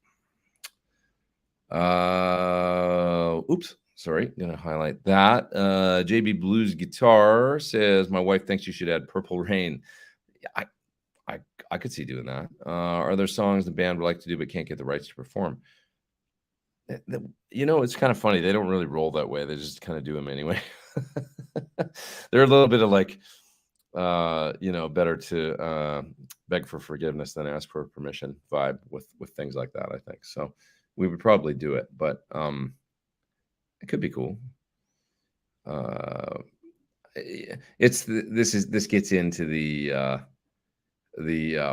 Oops, sorry, gonna highlight that. JB Blues Guitar says, my wife thinks you should add Purple Rain. I could see doing that. Are there songs the band would like to do but can't get the rights to perform? You know, it's kind of funny. They don't really roll that way. They just kind of do them anyway. They're a little bit of like, better to beg for forgiveness than ask for permission vibe with things like that, I think. So we would probably do it, but it could be cool. This gets into the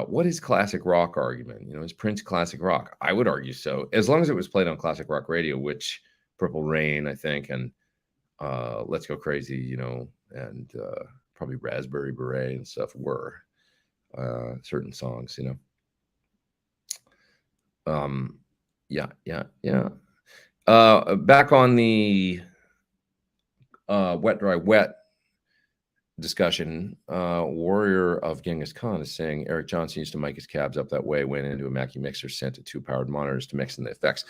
what is classic rock argument? You know, is Prince classic rock? I would argue so, as long as it was played on classic rock radio, which Purple Rain, I think, and Let's Go Crazy, you know, and probably Raspberry Beret and stuff were certain songs, you know. Yeah. Back on the wet, dry, wet discussion, Warrior of Genghis Khan is saying Eric Johnson used to mic his cabs up that way, went into a Mackie mixer, sent to 2 powered monitors to mix in the effects.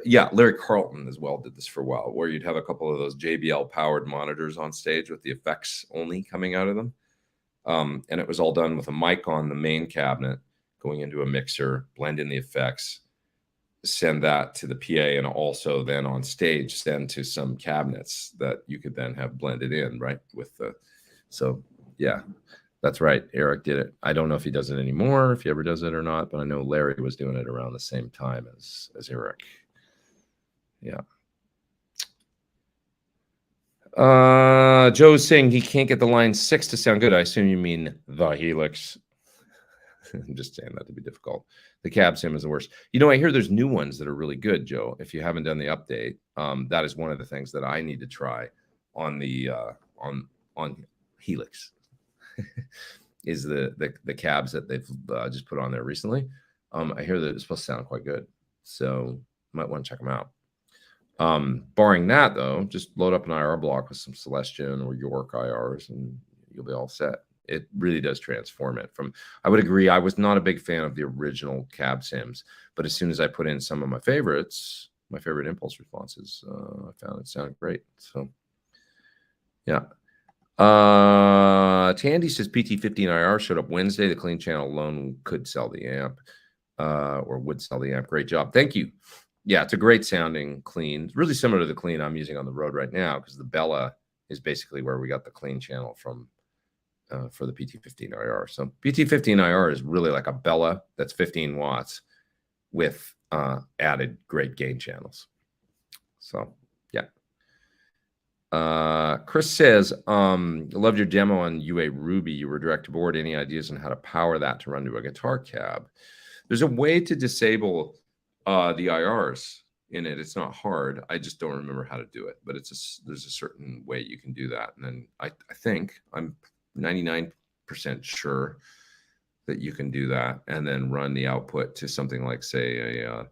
Yeah, Larry Carlton as well did this for a while, where you'd have a couple of those JBL powered monitors on stage with the effects only coming out of them. And it was all done with a mic on the main cabinet, going into a mixer, blend in the effects, send that to the PA, and also then on stage send to some cabinets that you could then have blended in, right? With the, so yeah, that's right. Eric did it. I don't know if he does it anymore, if he ever does it or not, but I know Larry was doing it around the same time as Eric. Yeah. Joe's saying he can't get the line 6 to sound good. I assume you mean the Helix. I'm just saying that to be difficult. The cab sim is the worst. You know, I hear there's new ones that are really good, Joe. If you haven't done the update, that is one of the things that I need to try on the on Helix. Is the cabs that they've just put on there recently. I hear that it's supposed to sound quite good, so might want to check them out. Barring that, though, just load up an IR block with some Celestion or York IRs, and you'll be all set. It really does transform it from. I would agree. I was not a big fan of the original cab sims, but as soon as I put in some of my favorites, my favorite impulse responses, I found it sounded great. So, yeah. Tandy says PT15IR showed up Wednesday. The clean channel alone could sell the amp, or would sell the amp. Great job. Thank you. Yeah, it's a great sounding clean. It's really similar to the clean I'm using on the road right now, because the Bella is basically where we got the clean channel from for the PT15IR. So PT15IR is really like a Bella that's 15 watts with added great gain channels. So, yeah. Chris says, loved your demo on UA Ruby. You were direct to board. Any ideas on how to power that to run to a guitar cab? There's a way to disable the IRs in it. It's not hard. I just don't remember how to do it, but there's a certain way you can do that. And then I think I'm 99% sure that you can do that and then run the output to something like, say, a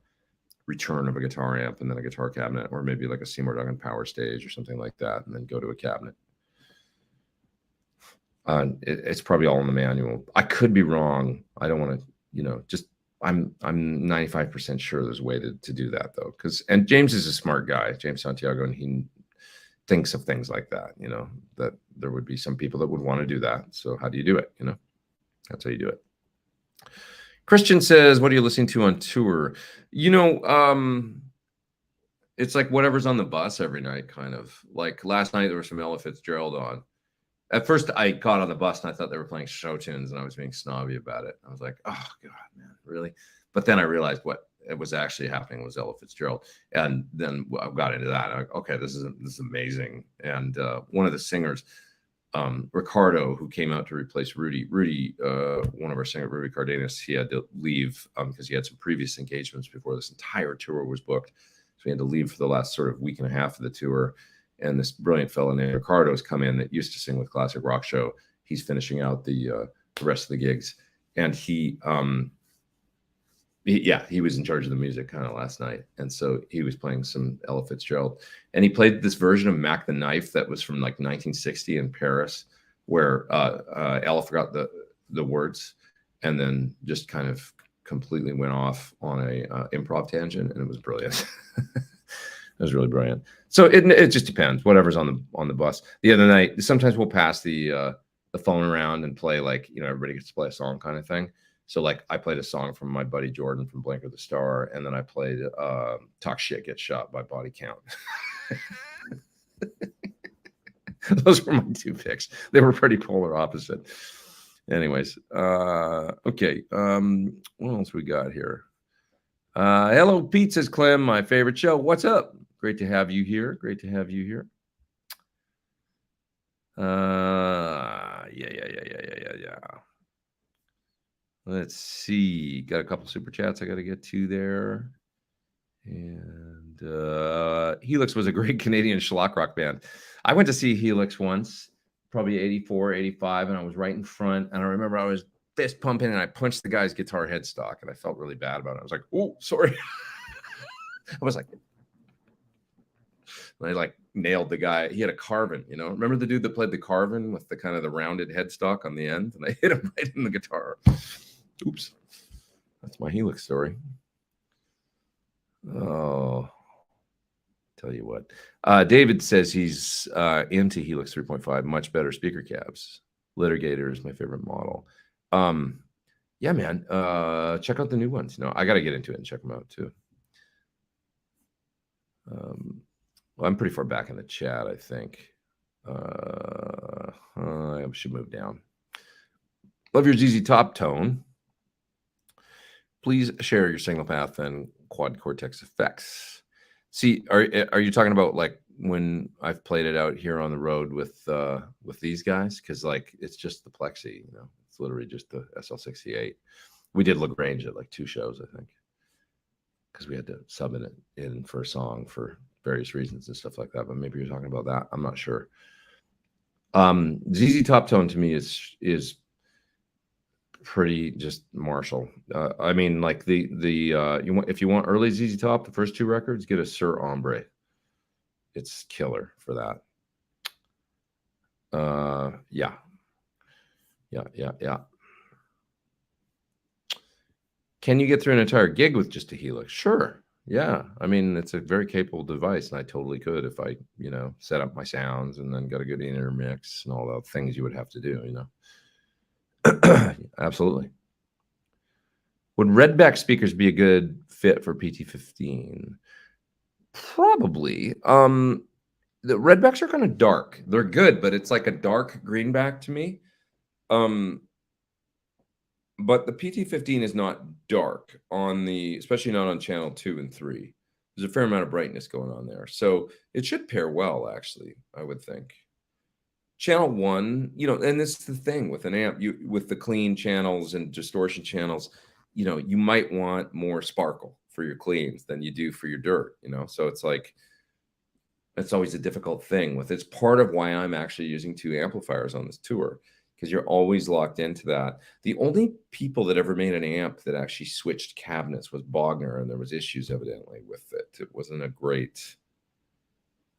return of a guitar amp and then a guitar cabinet, or maybe like a Seymour Duncan Power Stage or something like that, and then go to a cabinet. It's probably all in the manual. I could be wrong. I don't want to, just I'm 95% sure there's a way to do that, though, and James is a smart guy, James Santiago, and he thinks of things like that, that there would be some people that would want to do that. So how do you do it? That's how you do it. Christian says, what are you listening to on tour? It's like whatever's on the bus every night, kind of. Like last night, there was some Ella Fitzgerald on. At first, I got on the bus and I thought they were playing show tunes, and I was being snobby about it. I was like, oh, God, man, really? But then I realized what it was actually happening was Ella Fitzgerald. And then I got into that. Like, okay, this is amazing. And one of the singers, Ricardo, who came out to replace Rudy, one of our singers, Rudy Cardenas, he had to leave because he had some previous engagements before this entire tour was booked. So he had to leave for the last sort of week and a half of the tour. And this brilliant fellow named Ricardo has come in that used to sing with Classic Rock Show. He's finishing out the rest of the gigs. And he was in charge of the music kind of last night. And so he was playing some Ella Fitzgerald. And he played this version of Mac the Knife that was from like 1960 in Paris, where Ella forgot the words and then just kind of completely went off on a improv tangent. And it was brilliant. It was really brilliant. So it just depends. Whatever's on the bus. The other night, sometimes we'll pass the phone around and play, like, everybody gets to play a song kind of thing. So like I played a song from my buddy Jordan from Blinker the Star, and then I played Talk Shit Get Shot by Body Count. Those were my two picks. They were pretty polar opposite. Anyways, okay. What else we got here? Hello, Pete, says Clem, my favorite show. What's up? Great to have you here. Great to have you here. Yeah. Let's see. Got a couple super chats I got to get to there. And Helix was a great Canadian schlock rock band. I went to see Helix once, probably 84, 85, and I was right in front. And I remember I was fist pumping and I punched the guy's guitar headstock, and I felt really bad about it. I was like, oh, sorry. I was like, and I like nailed the guy. He had a Carvin, Remember the dude that played the Carvin with the kind of the rounded headstock on the end? And I hit him right in the guitar. Oops. That's my Helix story. Oh, tell you what. David says he's into Helix 3.5, much better speaker cabs. Litigator is my favorite model. Yeah, man. Check out the new ones. I got to get into it and check them out too. Well, I'm pretty far back in the chat, I think. I should move down. Love your ZZ Top tone. Please share your single path and quad cortex effects. See, are you talking about like when I've played it out here on the road with these guys? Because like it's just the Plexi, it's literally just the SL68. We did Lagrange at like 2 shows, I think, because we had to sub it in for a song for various reasons and stuff like that. But maybe you're talking about that. I'm not sure. ZZ Top tone to me is pretty just Marshall. I mean, like if you want early ZZ Top, the first 2 records, get a Suhr Ombre. it's killer for that. Yeah. Can you get through an entire gig with just a Helix? Sure. Yeah. I mean, it's a very capable device, and I totally could if I, set up my sounds and then got a good intermix and all the things you would have to do, Absolutely. Would Redback speakers be a good fit for PT15? Probably. The Redbacks are kind of dark. They're good, but it's like a dark greenback to me. But the PT15 is not dark especially not on channel 2 and 3. There's a fair amount of brightness going on there. So it should pair well, actually, I would think. Channel 1, and this is the thing with an amp, with the clean channels and distortion channels, you might want more sparkle for your cleans than you do for your dirt, So it's like, that's always a difficult thing it's part of why I'm actually using 2 amplifiers on this tour, because you're always locked into that. The only people that ever made an amp that actually switched cabinets was Bogner, and there was issues evidently with it. It wasn't a great,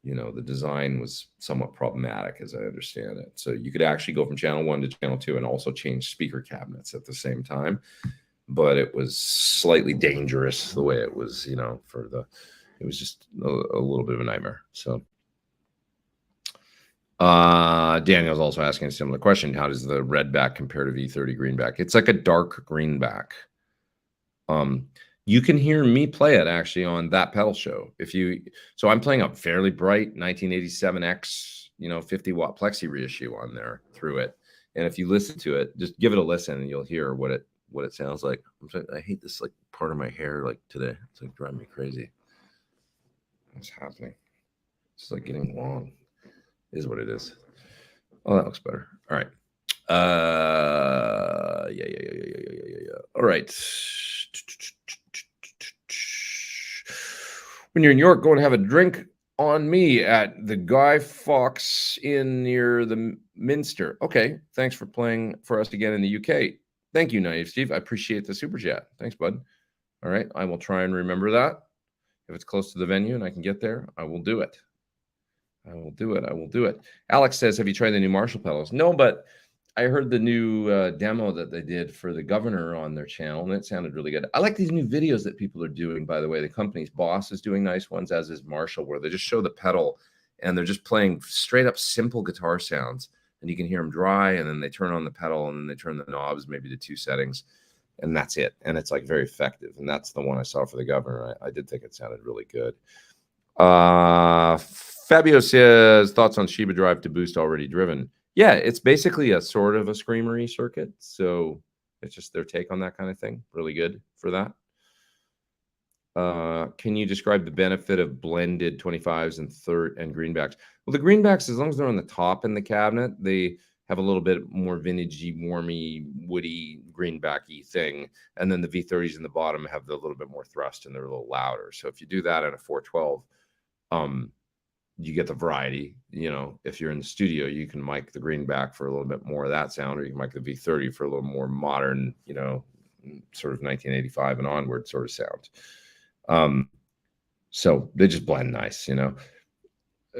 the design was somewhat problematic as I understand it. So you could actually go from channel 1 to channel 2 and also change speaker cabinets at the same time. But it was slightly dangerous the way it was, it was just a little bit of a nightmare. So Daniel's also asking a similar question. How does the Redback compare to V30 greenback? It's like a dark greenback. You can hear me play it actually on that pedal show. So I'm playing a fairly bright 1987X, 50-watt Plexi reissue on there through it. And if you listen to it, just give it a listen and you'll hear what it sounds like. I hate this like part of my hair like today. It's like driving me crazy. What's happening? It's like getting long. Is what it is. Oh, that looks better. All right. Yeah. All right. When you're in York, go and have a drink on me at the Guy Fawkes Inn near the Minster. Okay. Thanks for playing for us again in the UK. Thank you, Naive Steve. I appreciate the super chat. Thanks, bud. All right. I will try and remember that. If it's close to the venue and I can get there, I will do it. I will do it. Alex says, have you tried the new Marshall pedals? No, but I heard the new demo that they did for the Governor on their channel, and it sounded really good. I like these new videos that people are doing, by the way. The company's Boss is doing nice ones, as is Marshall, where they just show the pedal, and they're just playing straight up simple guitar sounds, and you can hear them dry, and then they turn on the pedal, and then they turn the knobs maybe to 2 settings, and that's it. And it's like very effective, and that's the one I saw for the Governor. I did think it sounded really good. Fabio says, thoughts on Shiba Drive to boost already driven? Yeah, it's basically a sort of a screamery circuit. So it's just their take on that kind of thing. Really good for that. Can you describe the benefit of blended 25s and greenbacks? Well, the greenbacks, as long as they're on the top in the cabinet, they have a little bit more vintagey, warmy, woody, greenbacky thing. And then the V30s in the bottom have the little bit more thrust and they're a little louder. So if you do that at a 412, you get the variety. If you're in the studio, you can mic the greenback for a little bit more of that sound, or you can mic the V30 for a little more modern, sort of 1985 and onward sort of sound. So they just blend nice.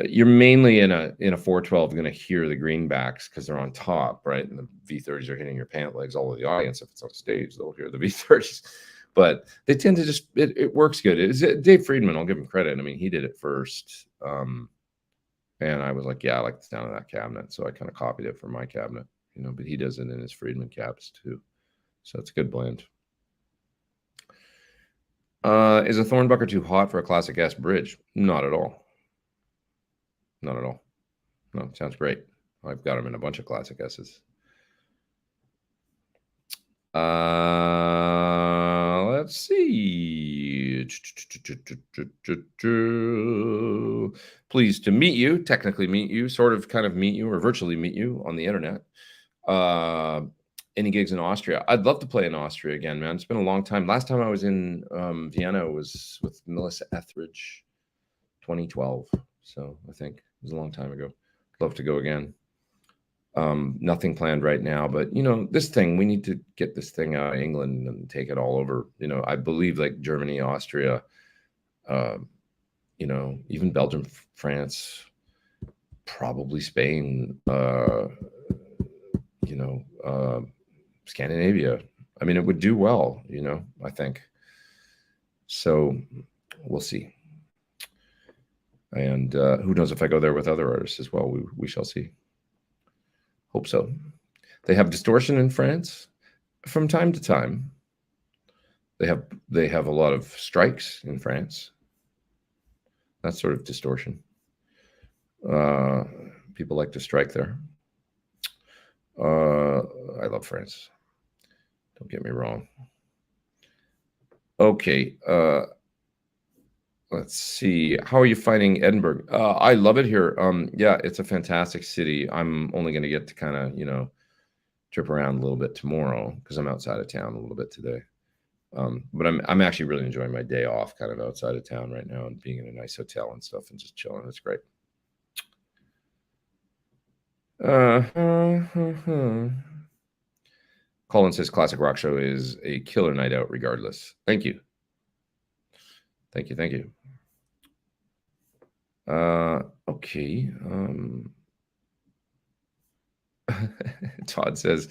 You're mainly in a 412 going to hear the greenbacks because they're on top, right? And the V30s are hitting your pant legs. All of the audience, if it's on stage, they'll hear the V30s. But they tend to just, it works good. It's Dave Friedman, I'll give him credit. I mean, he did it first. And I was like, yeah, I like the sound of that cabinet. So I kind of copied it for my cabinet, but he does it in his Friedman cabs too. So it's a good blend. Is a Thornbucker too hot for a Classic S bridge? Not at all. Not at all. No, it sounds great. I've got them in a bunch of Classic S's. Let's see. Pleased to meet you, technically meet you, sort of kind of meet you, or virtually meet you on the internet. Any gigs in Austria? I'd love to play in Austria again, man. It's been a long time. Last time I was in Vienna was with Melissa Etheridge, 2012. So I think it was a long time ago. Love to go again. Nothing planned right now, but this thing, we need to get this thing out of England and take it all over. I believe like Germany, Austria, you know, even Belgium, France, probably Spain, you know, Scandinavia. I mean, it would do well, you know, I think. So we'll see. And who knows if I go there with other artists as well. We shall see. Hope so. They have distortion in France from time to time. They have a lot of strikes in France. That sort of distortion. People like to strike there. I love France. Don't get me wrong. Okay. Let's see. How are you finding Edinburgh? I love it here. Yeah, it's a fantastic city. I'm only going to get to kind of, you know, trip around a little bit tomorrow because I'm outside of town a little bit today. But I'm actually really enjoying my day off kind of outside of town right now and being in a nice hotel and stuff and just chilling. It's great. Colin says Classic Rock Show is a killer night out regardless. Thank you. Thank you. Thank you. Okay. Todd says,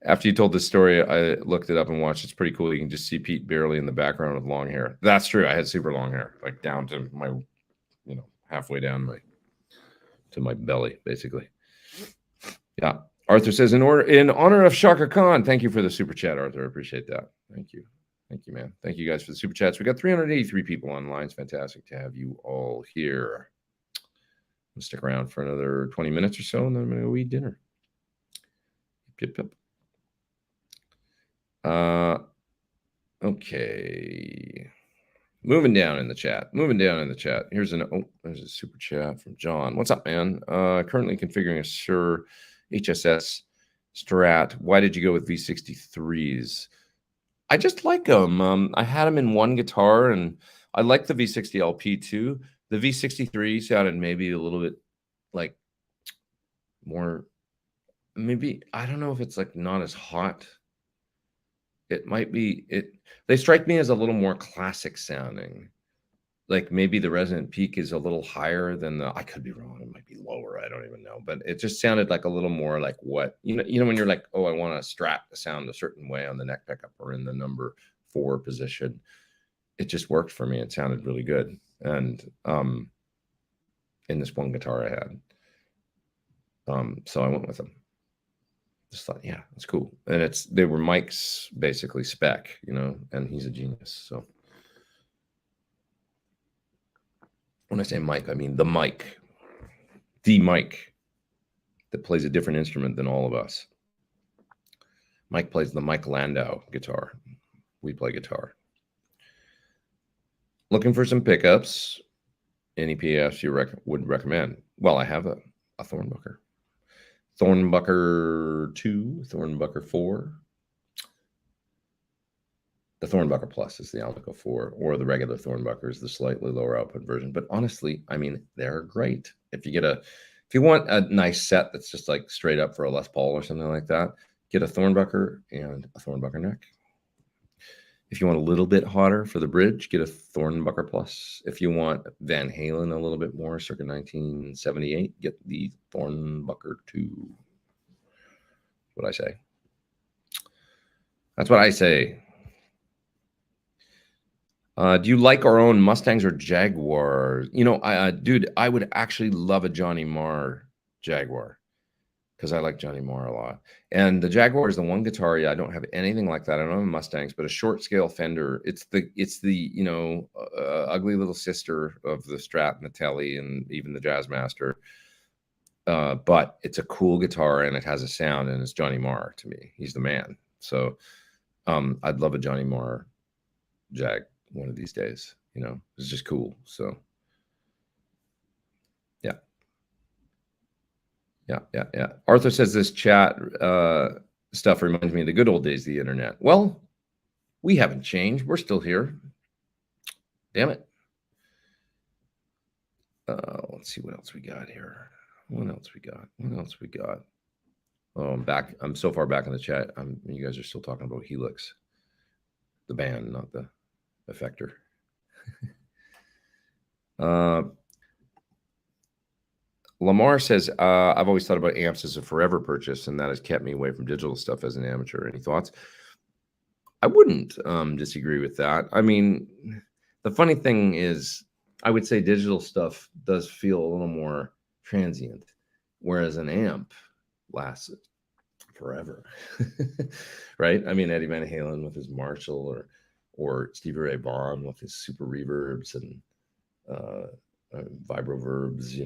after you told this story, I looked it up and watched. It's pretty cool. You can just see Pete barely in the background with long hair. That's true. I had super long hair, like down to my, you know, halfway down to my belly, basically. Yeah. Arthur says, in honor of Shaka Khan. Thank you for the super chat, Arthur. I appreciate that. Thank you. Thank you, man. Thank you guys for the super chats. We got 383 people online. It's fantastic to have you all here. I'll stick around for another 20 minutes or so, and then I'm going to go eat dinner. Yep, yep. Okay. Moving down in the chat. Here's there's a super chat from John. What's up, man? Currently configuring a Suhr HSS Strat. Why did you go with V63s? I just like them. I had them in one guitar, and I like the V60 LP too. The V63 sounded maybe a little bit like more, maybe, I don't know if it's like not as hot. It might be, they strike me as a little more classic sounding. Like maybe the resonant peak is a little higher than I could be wrong. It might be lower. I don't even know. But it just sounded like a little more like what, you know, when you're like, oh, I want a Strat to sound a certain way on the neck pickup or in the number 4 position. It just worked for me. It sounded really good. And in this one guitar I had. So I went with them. Just thought, yeah, it's cool. And they were Mike's basically spec, you know, and he's a genius. So when I say Mike, I mean the Mike that plays a different instrument than all of us. Mike plays the Mike Landau guitar. We play guitar. Looking for some pickups. Any PFs you would recommend? Well, I have a Thornbucker. Thornbucker 2, Thornbucker 4. The Thornbucker Plus is the Alnico 4, or the regular Thornbucker is the slightly lower output version. But honestly, I mean, they're great. If you want a nice set that's just like straight up for a Les Paul or something like that, get a Thornbucker and a Thornbucker neck. If you want a little bit hotter for the bridge, get a Thornbucker Plus. If you want Van Halen a little bit more, circa 1978, get the Thornbucker 2. What I say. That's what I say. Do you like our own Mustangs or Jaguars? You know, dude, I would actually love a Johnny Marr Jaguar because I like Johnny Marr a lot. And the Jaguar is the one guitar. Yeah, I don't have anything like that. I don't have Mustangs, but a short scale Fender. It's the you know, ugly little sister of the Strat and the Telly and even the Jazzmaster. But it's a cool guitar and it has a sound, and it's Johnny Marr to me. He's the man. So I'd love a Johnny Marr Jag one of these days. You know, it's just cool. So yeah. Arthur says this chat stuff reminds me of the good old days of the internet. Well, we haven't changed. We're still here. Damn it. Let's see what else we got here. What else we got? Oh, I'm back. I'm so far back in the chat. You guys are still talking about Helix, the band, not the effector. Uh, Lamar says, I've always thought about amps as a forever purchase, and that has kept me away from digital stuff as an amateur. Any thoughts? I wouldn't disagree with that. I mean, the funny thing is, I would say digital stuff does feel a little more transient, whereas an amp lasts forever, right? I mean, Eddie Van Halen with his Marshall, or Stevie Ray Vaughan with his super reverbs and uh, vibro verbs.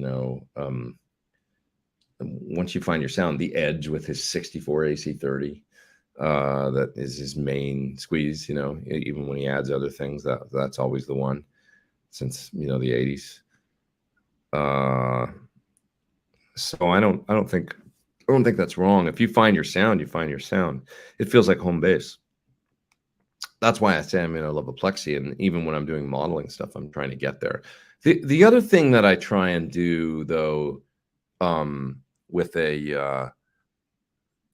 Once you find your sound, the Edge with his 64 AC30, that is his main squeeze. Even when he adds other things, that's always the one since the 80s. So I don't think that's wrong. If you find your sound, you find your sound. It feels like home base. That's why I say I love a Plexi, and even when I'm doing modeling stuff, I'm trying to get there. The other thing that I try and do though, with a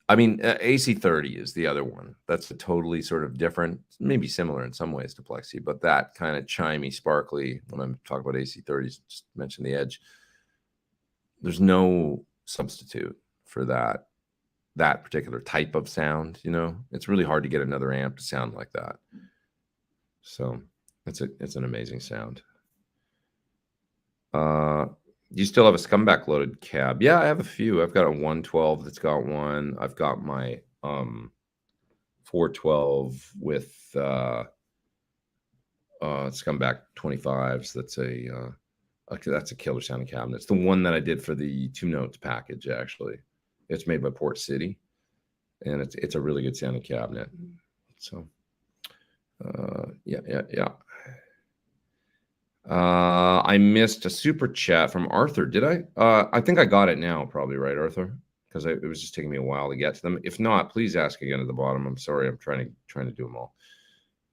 AC30 is the other one. That's a totally sort of different, maybe similar in some ways to Plexi, but that kind of chimey, sparkly, when I'm talking about AC30s, just mention the Edge. There's no substitute for that particular type of sound. It's really hard to get another amp to sound like that. So it's an amazing sound. You still have a Scumbag loaded cab? Yeah, I have a few. I've got a 112 that's got one. I've got my 412 with Scumbag 25s. That's a killer sounding cabinet. It's the one that I did for the 2 Notes package. Actually, it's made by Port City, and it's a really good sounding cabinet. So yeah. I missed a super chat from Arthur. Did I? I think I got it now, probably, right, Arthur? Because it was just taking me a while to get to them. If not, please ask again at the bottom. I'm sorry. I'm trying to do them all.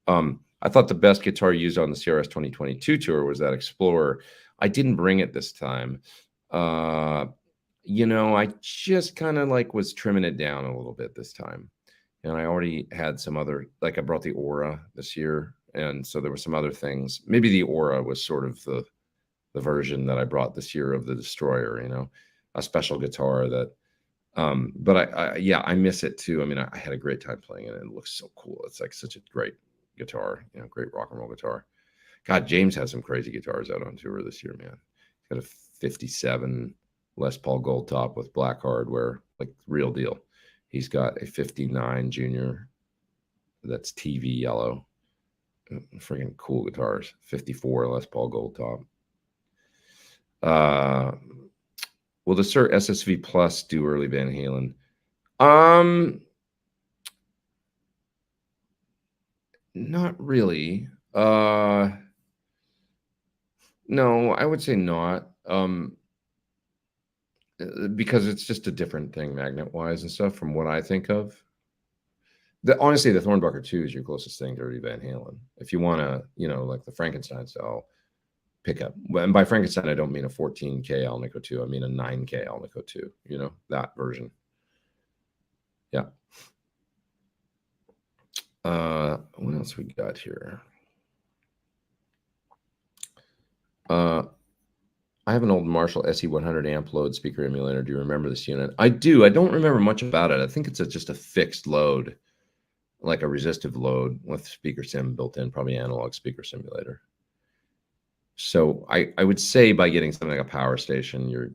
I thought the best guitar used on the CRS 2022 tour was that Explorer. I didn't bring it this time. I just kind of was trimming it down a little bit this time. And I already had some other, I brought the Aura this year. And so there were some other things. Maybe the Aura was sort of the version that I brought this year of the Destroyer, a special guitar that, but I miss it too. I mean, I had a great time playing it, and it looks so cool. It's such a great guitar, great rock and roll guitar. God, James has some crazy guitars out on tour this year, man. He's got a 57 Les Paul Gold Top with black hardware, real deal. He's got a 59 Junior that's TV yellow. Freaking cool guitars. 54 Les Paul Gold Top. Will the Suhr SSV Plus do early Van Halen? Not really. No, I would say not. Because it's just a different thing magnet-wise and stuff from what I think of. Honestly, the Thornbucker 2 is your closest thing to early Van Halen. If you want to, like the Frankenstein style pickup. And by Frankenstein, I don't mean a 14K Alnico 2. I mean a 9K Alnico 2, that version. Yeah. What else we got here? I have an old Marshall SE100 amp load speaker emulator. Do you remember this unit? I do. I don't remember much about it. I think it's just a fixed load, like a resistive load with speaker sim built in, probably analog speaker simulator. So I would say by getting something like a power station, you're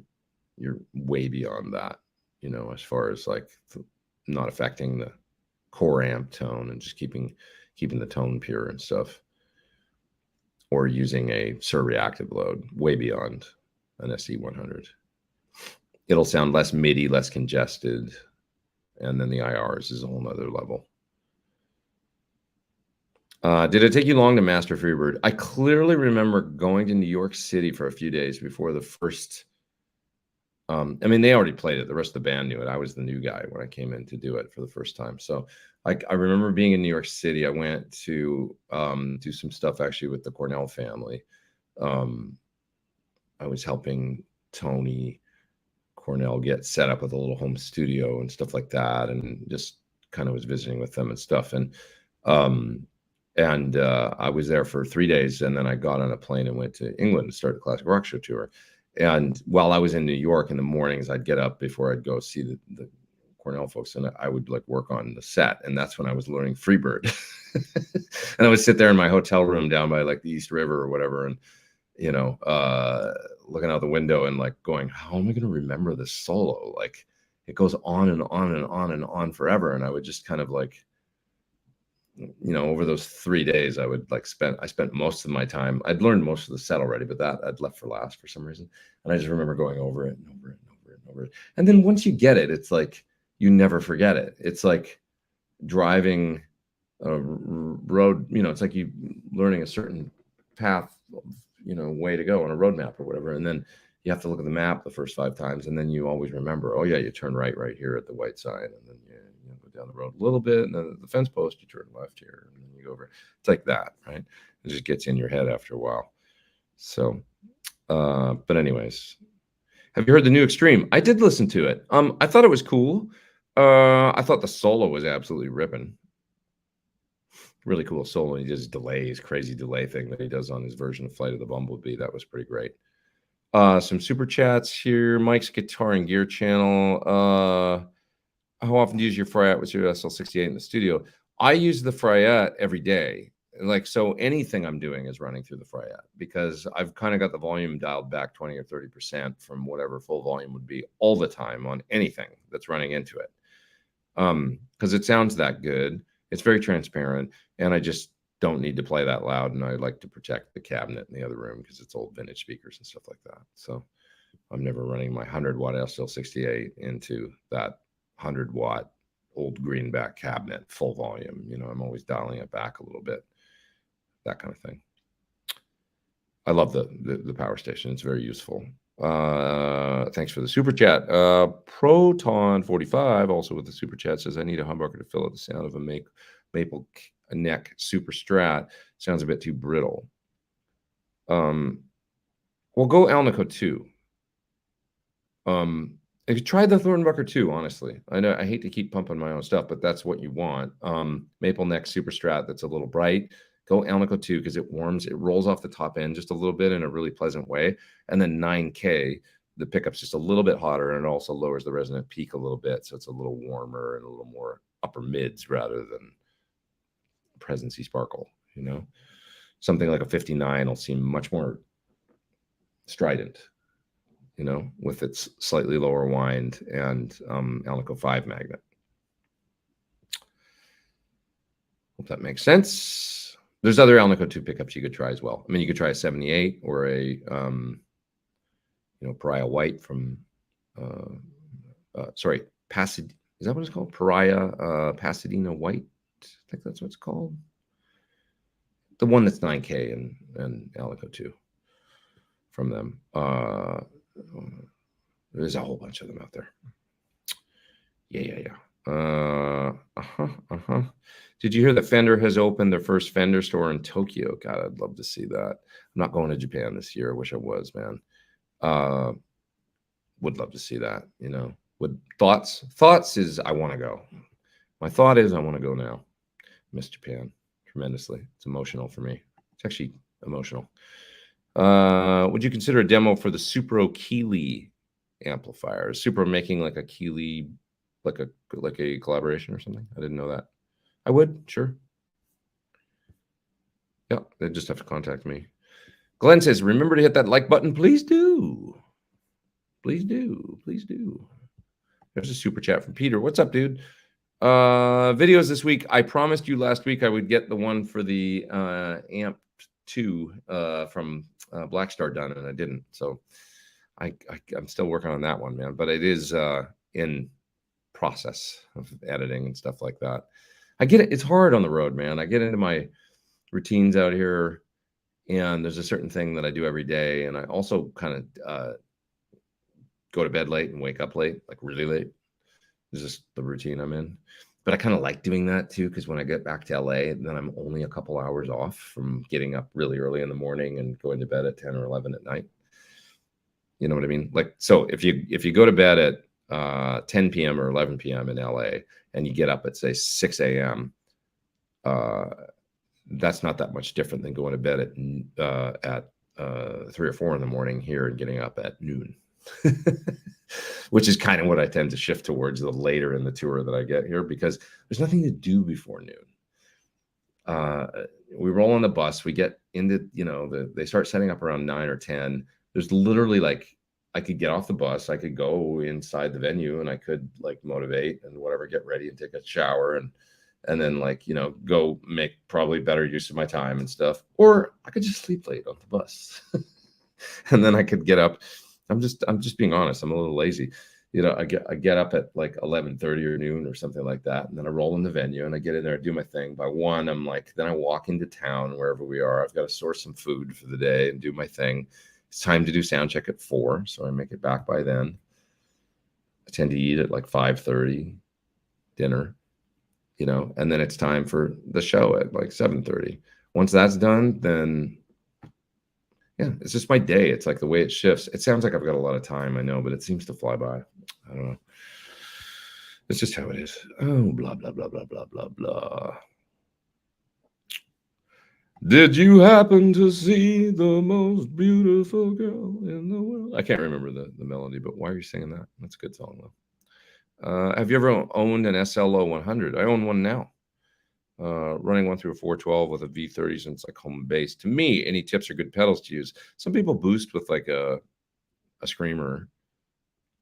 way beyond that, as far as not affecting the core amp tone and just keeping the tone pure and stuff, or using a Suhr reactive load, way beyond an SE100. It'll sound less MIDI, less congested, and then the IRs is a whole nother level. Did it take you long to master Freebird? I clearly remember going to New York City for a few days before the first. They already played it. The rest of the band knew it. I was the new guy when I came in to do it for the first time. So I remember being in New York City. I went to do some stuff actually with the Cornell family. I was helping Tony Cornell get set up with a little home studio and stuff like that, and just kind of was visiting with them and stuff. And And I was there for 3 days, and then I got on a plane and went to England to start the Classic Rock Show tour. And while I was in New York in the mornings, I'd get up before I'd go see the Cornell folks, and I would like work on the set, and that's when I was learning Freebird. And I would sit there in my hotel room down by like the East River or whatever, and you know, looking out the window and like going, how am I going to remember this solo? Like it goes on and on and on and on forever. And I would just kind of like, you know, over those 3 days, I would like I spent most of my time. I'd learned most of the set already, but that I'd left for last for some reason. And I just remember going over it and over it and over it and over it. And then once you get it, it's like you never forget it. It's like driving a road, you know, it's like you learning a certain path, you know, way to go on a road map or whatever. And then you have to look at the map the first 5 times, and then you always remember, oh yeah, you turn right here at the white sign, and then you go down the road a little bit, and then at the fence post you turn left here, and then you go over. It's like that, right? It just gets in your head after a while. So but anyways, have you heard the new Extreme? I did listen to it. I thought it was cool. I thought the solo was absolutely ripping. Really cool solo. He does delays, crazy delay thing that he does on his version of Flight of the Bumblebee. That was pretty great. Some super chats here. Mike's Guitar and Gear channel. How often do you use your Fryette with your SL68 in the studio? I use the Fryette every day. Like, so anything I'm doing is running through the Fryette because I've kind of got the volume dialed back 20 or 30% from whatever full volume would be all the time on anything that's running into it. Because it sounds that good. It's very transparent, and I just don't need to play that loud, and I like to protect the cabinet in the other room because it's old vintage speakers and stuff like that. So I'm never running my 100-watt SL68 into that 100-watt old greenback cabinet full volume. You know, I'm always dialing it back a little bit, that kind of thing. I love the power station. It's very useful. Thanks for the super chat. Proton 45 also with the super chat says, I need a humbucker to fill out the sound of a maple neck super strat. Sounds a bit too brittle. Well, go Alnico 2. If you tried the Thornbucker 2, honestly, I know I hate to keep pumping my own stuff, but that's what you want. Maple neck super strat that's a little bright. Go Alnico 2 because it warms, it rolls off the top end just a little bit in a really pleasant way. And then 9K, the pickup's just a little bit hotter, and it also lowers the resonant peak a little bit. So it's a little warmer and a little more upper mids rather than presency sparkle, you know. Something like a 59 will seem much more strident, you know, with its slightly lower wind and Alnico 5 magnet. Hope that makes sense. There's other Alnico 2 pickups you could try as well. I mean, you could try a 78 or a, you know, Pariah White from, sorry, Pasadena. Is that what it's called? Pariah Pasadena White. I think that's what it's called. The one that's 9K and Alnico 2 from them. There's a whole bunch of them out there. Yeah. Did you hear that Fender has opened their first Fender store in Tokyo? God, I'd love to see that. I'm not going to Japan this year. I wish I was, man. Would love to see that, you know. Would thoughts is I want to go. My thought is I want to go now. Miss Japan tremendously. It's emotional for me. It's actually emotional. Would you consider a demo for the Supro Keeley amplifier? Is Supro making like a Keeley, like a collaboration or something? I didn't know that. I would, sure. Yeah, they just have to contact me. Glenn says, remember to hit that like button. Please do. Please do. Please do. There's a super chat from Peter. What's up, dude? Videos this week. I promised you last week I would get the one for the Amp 2 from Black Star done, and I didn't. So I'm still working on that one, man. But it is in process of editing and stuff like that. I get it. It's hard on the road, man. I get into my routines out here, and there's a certain thing that I do every day. And I also kind of go to bed late and wake up late, like really late. It's just the routine I'm in. But I kind of like doing that too, because when I get back to LA, then I'm only a couple hours off from getting up really early in the morning and going to bed at 10 or 11 at night. You know what I mean? Like, so if you go to bed at 10 p.m. or 11 p.m. in LA and you get up at say 6 a.m., that's not that much different than going to bed at 3 or 4 in the morning here and getting up at noon, which is kind of what I tend to shift towards the later in the tour that I get here, because there's nothing to do before noon. We roll on the bus, we get into, they start setting up around 9 or 10. There's literally like, I could get off the bus, I could go inside the venue, and I could like motivate and whatever, get ready and take a shower, and then like, go make probably better use of my time and stuff. Or I could just sleep late on the bus. And then I could get up. I'm just being honest. I'm a little lazy. I get up at like 11:30 or noon or something like that. And then I roll in the venue and I get in there and do my thing. By 1, I'm like, then I walk into town, wherever we are. I've got to source some food for the day and do my thing. It's time to do sound check at 4. So I make it back by then. I tend to eat at like 5:30, dinner, and then it's time for the show at like 7:30. Once that's done, then yeah, it's just my day. It's like the way it shifts. It sounds like I've got a lot of time, I know, but it seems to fly by. I don't know. It's just how it is. Oh, blah, blah, blah, blah, blah, blah, blah. Did you happen to see the most beautiful girl in the world? I can't remember the melody, but why are you singing that? That's a good song, though. Have you ever owned an SLO 100? I own one now. Running one through a 412 with a V30 since like home base. To me, any tips are good pedals to use. Some people boost with like a screamer.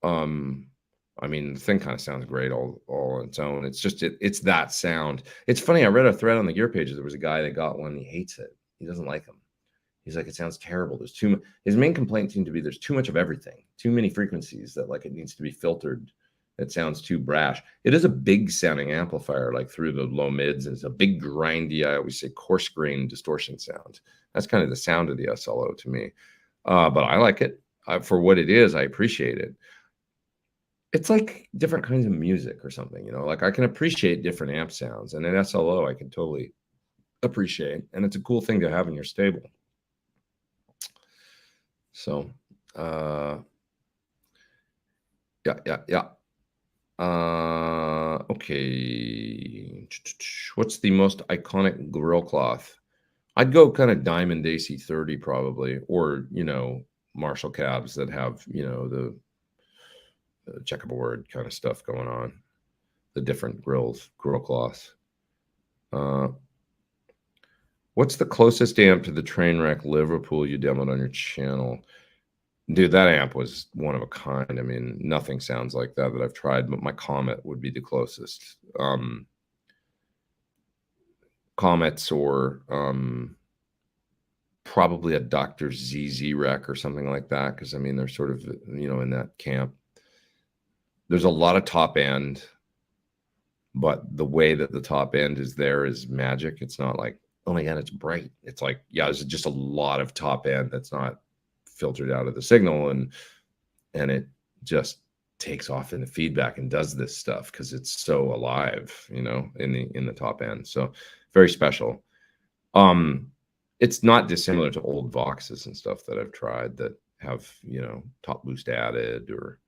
I mean, the thing kind of sounds great all on its own. It's just it's that sound. It's funny. I read a thread on the Gear Pages. There was a guy that got one. And he hates it. He doesn't like them. He's like, it sounds terrible. There's too much. His main complaint seemed to be there's too much of everything. Too many frequencies that like it needs to be filtered. It sounds too brash. It is a big sounding amplifier, like through the low mids, and it's a big grindy, I always say coarse grain distortion sound. That's kind of the sound of the SLO to me. But I like it for what it is. I appreciate it. It's like different kinds of music or something, like I can appreciate different amp sounds, and an SLO I can totally appreciate. And it's a cool thing to have in your stable. So, yeah. Okay. What's the most iconic grill cloth? I'd go kind of Diamond AC30 probably, or, Marshall cabs that have, the checkerboard kind of stuff going on, the different grill cloths. What's the closest amp to the Trainwreck Liverpool you demoed on your channel? Dude, that amp was one of a kind. I mean, nothing sounds like that I've tried, but my Comet would be the closest. Comets or probably a Dr. ZZ Rec or something like that, because, I mean, they're sort of, in that camp. There's a lot of top end, but the way that the top end is there is magic. It's not like, oh my God, it's bright. It's like, yeah, there's just a lot of top end that's not filtered out of the signal, and it just takes off in the feedback and does this stuff because it's so alive, in the top end. So very special. It's not dissimilar to old Voxes and stuff that I've tried that have, top boost added, or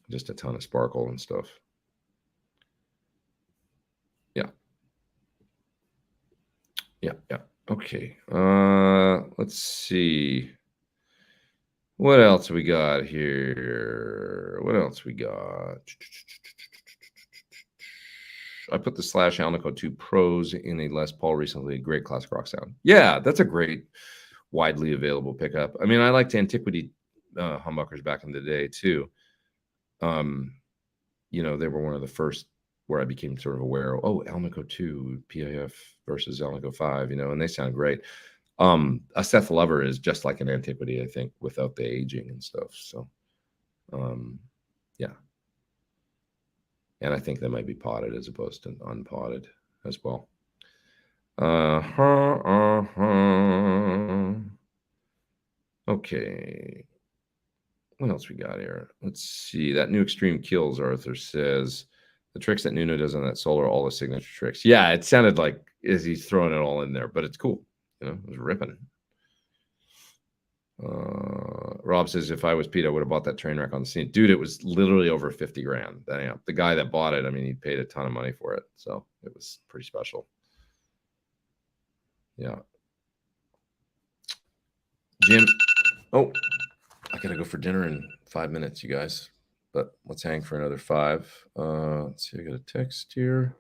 just a ton of sparkle and stuff. Yeah. Okay. Let's see. What else we got here? I put the Slash Alnico 2 Pros in a Les Paul recently. Great classic rock sound. Yeah, that's a great, widely available pickup. I mean, I liked Antiquity humbuckers back in the day too. They were one of the first where I became sort of aware of, Alnico 2 PIF versus Alnico 5, and they sound great. A Seth Lover is just like an Antiquity, I think, without the aging and stuff. So, yeah. And I think they might be potted as opposed to unpotted as well. Okay. What else we got here? Let's see. That new Extreme Kills, Arthur says, the tricks that Nuno does on that solo are all the signature tricks. Yeah, it sounded like he's throwing it all in there, but it's cool. It was ripping. Rob says, if I was Pete, I would have bought that Trainwreck on the scene. Dude, it was literally over 50 grand, that amp. The guy that bought it, I mean, he paid a ton of money for it. So it was pretty special. Yeah. Jim. Oh, I gotta go for dinner in 5 minutes, you guys. But let's hang for another 5. Let's see, I got a text here.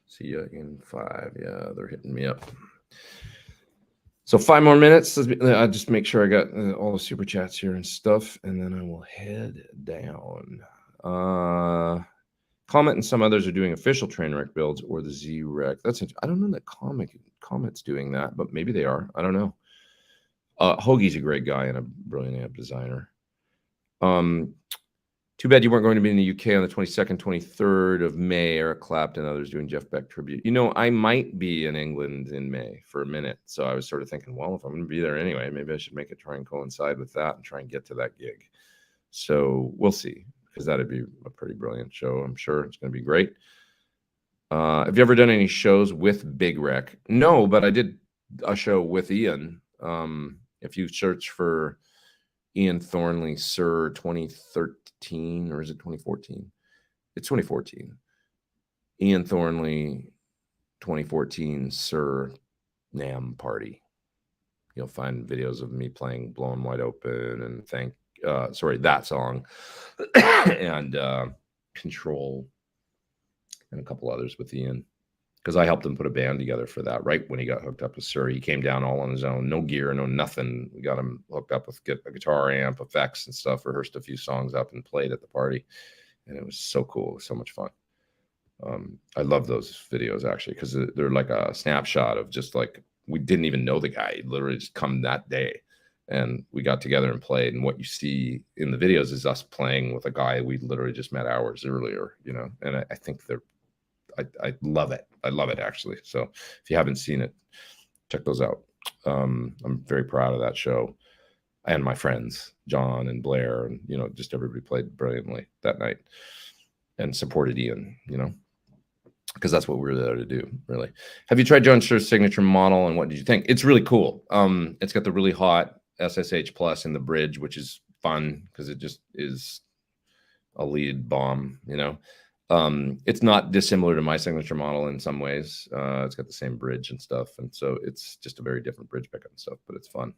See you in 5. Yeah, they're hitting me up. So 5 more minutes. I'll just make sure I got all the super chats here and stuff, and then I will head down. Comet and some others are doing official Trainwreck builds or the Z-Rec. I don't know that Comet's doing that, but maybe they are. I don't know. Hoagie's a great guy and a brilliant amp designer. Too bad you weren't going to be in the UK on the 22nd, 23rd of May. Eric Clapton and others doing Jeff Beck tribute. You know, I might be in England in May for a minute. So I was sort of thinking, well, if I'm going to be there anyway, maybe I should make it try and coincide with that and try and get to that gig. So we'll see, because that'd be a pretty brilliant show. I'm sure it's going to be great. Have you ever done any shows with Big Rec? No, but I did a show with Ian. If you search for Ian Thornley, Suhr 2013, or is it 2014? It's 2014. Ian Thornley 2014 Suhr NAMM party. You'll find videos of me playing Blowing Wide Open and that song and Control and a couple others with Ian, because I helped him put a band together for that right when he got hooked up with Suhr. He came down all on his own, no gear, no nothing. We got him hooked up with a guitar amp, effects and stuff, rehearsed a few songs up and played at the party. And it was so cool. It was so much fun. I love those videos, actually, because they're like a snapshot of just like, we didn't even know the guy. He literally just come that day. And we got together and played. And what you see in the videos is us playing with a guy we literally just met hours earlier, you know. And I think I love it. I love it, actually. So if you haven't seen it, check those out. I'm very proud of that show. And my friends, John and Blair, and, you know, just everybody played brilliantly that night and supported Ian, you know, because that's what we were there to do, really. Have you tried John Suhr's signature model, and what did you think? It's really cool. It's got the really hot SSH Plus in the bridge, which is fun because it just is a lead bomb, you know. It's not dissimilar to my signature model in some ways. It's got the same bridge and stuff, and so it's just a very different bridge pickup and stuff, but it's fun.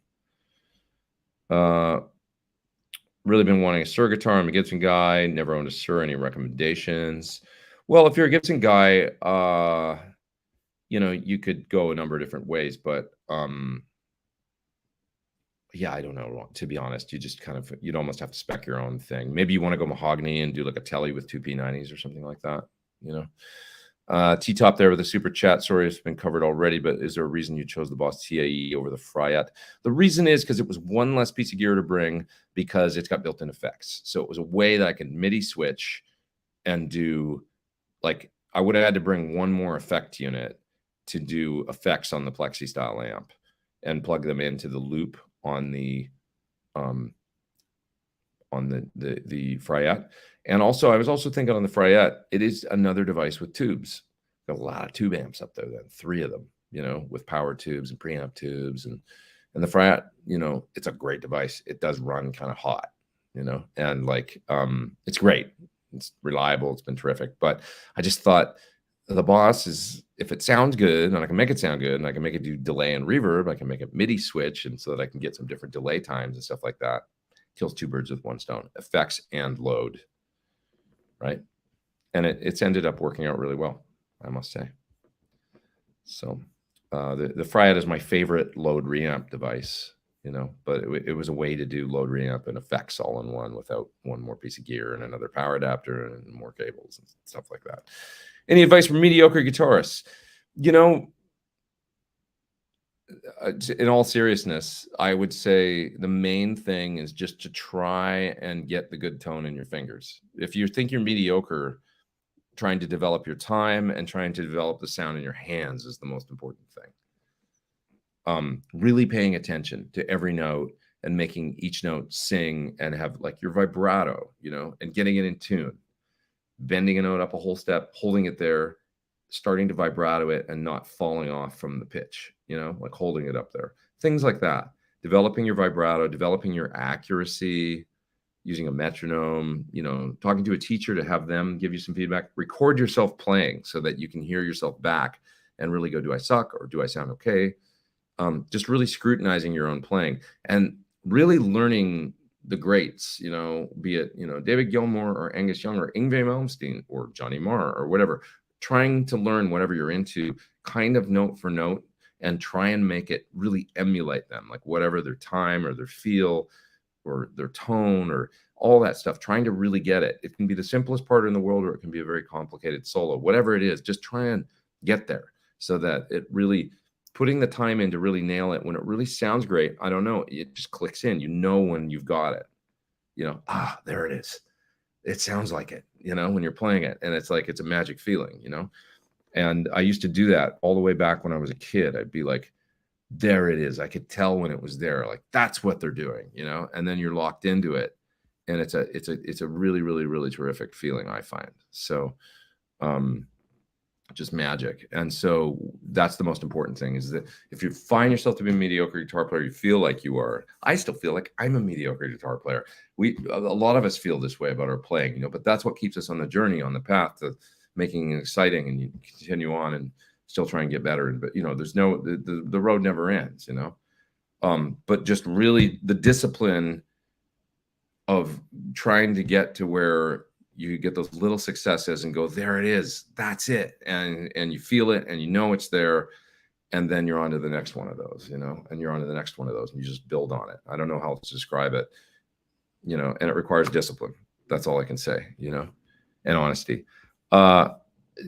Really been wanting a Suhr guitar. I'm a Gibson guy, never owned a Suhr. Any recommendations? Well, if you're a Gibson guy, you know, you could go a number of different ways, but yeah, I don't know. To be honest, you'd almost have to spec your own thing. Maybe you want to go mahogany and do like a telly with 2 P90s or something like that, you know. T-Top there with a super chat. Sorry, it's been covered already, but is there a reason you chose the Boss TAE over the Fryette? The reason is because it was one less piece of gear to bring, because it's got built-in effects. So it was a way that I could MIDI switch and do, like, I would have had to bring one more effect unit to do effects on the Plexi style amp and plug them into the loop on the Fryette. And also, I was also thinking on the Fryette, it is another device with tubes. Got a lot of tube amps up there, then 3 of them, you know, with power tubes and preamp tubes. And the Fryette, you know, it's a great device. It does run kind of hot, you know, and like, it's great. It's reliable. It's been terrific. But I just thought the Boss is, if it sounds good and I can make it sound good and I can make it do delay and reverb, I can make a MIDI switch, and so that I can get some different delay times and stuff like that. Kills 2 birds with 1 stone, effects and load, right? And it's ended up working out really well, I must say. So the Fryette is my favorite load reamp device, you know, but it was a way to do load reamp and effects all in one without one more piece of gear and another power adapter and more cables and stuff like that. Any advice for mediocre guitarists? You know, in all seriousness, I would say the main thing is just to try and get the good tone in your fingers. If you think you're mediocre, trying to develop your time and trying to develop the sound in your hands is the most important thing. Really paying attention to every note and making each note sing and have like your vibrato, you know, and getting it in tune. Bending a note up a whole step, holding it there, starting to vibrato it and not falling off from the pitch, you know, like holding it up there. Things like that. Developing your vibrato, developing your accuracy, using a metronome, you know, talking to a teacher to have them give you some feedback. Record yourself playing so that you can hear yourself back and really go, do I suck or do I sound okay? Just really scrutinizing your own playing and really learning the greats, you know, be it, you know, David Gilmour or Angus Young or Yngwie Malmsteen or Johnny Marr or whatever, trying to learn whatever you're into kind of note for note and try and make it really emulate them, like whatever their time or their feel or their tone or all that stuff, trying to really get it. It can be the simplest part in the world or it can be a very complicated solo, whatever it is, just try and get there so that it really, putting the time in to really nail it. When it really sounds great, I don't know, it just clicks in, you know, when you've got it, you know, there it is. It sounds like it, you know, when you're playing it, and it's like, it's a magic feeling, you know? And I used to do that all the way back when I was a kid. I'd be like, there it is. I could tell when it was there, like that's what they're doing, you know? And then you're locked into it. And it's a really, really, really terrific feeling, I find. So, just magic. And so that's the most important thing, is that if you find yourself to be a mediocre guitar player, you feel like you are. I still feel like I'm a mediocre guitar player. A lot of us feel this way about our playing, you know, but that's what keeps us on the journey, on the path to making it exciting, and you continue on and still try and get better. But you know, there's no, the road never ends, you know. But just really the discipline of trying to get to where you get those little successes and go, there it is, that's it, and you feel it and you know it's there, and then you're on to the next one of those, you know, and you're on to the next one of those, and you just build on it. I don't know how to describe it, you know, and it requires discipline. That's all I can say, you know, and honesty.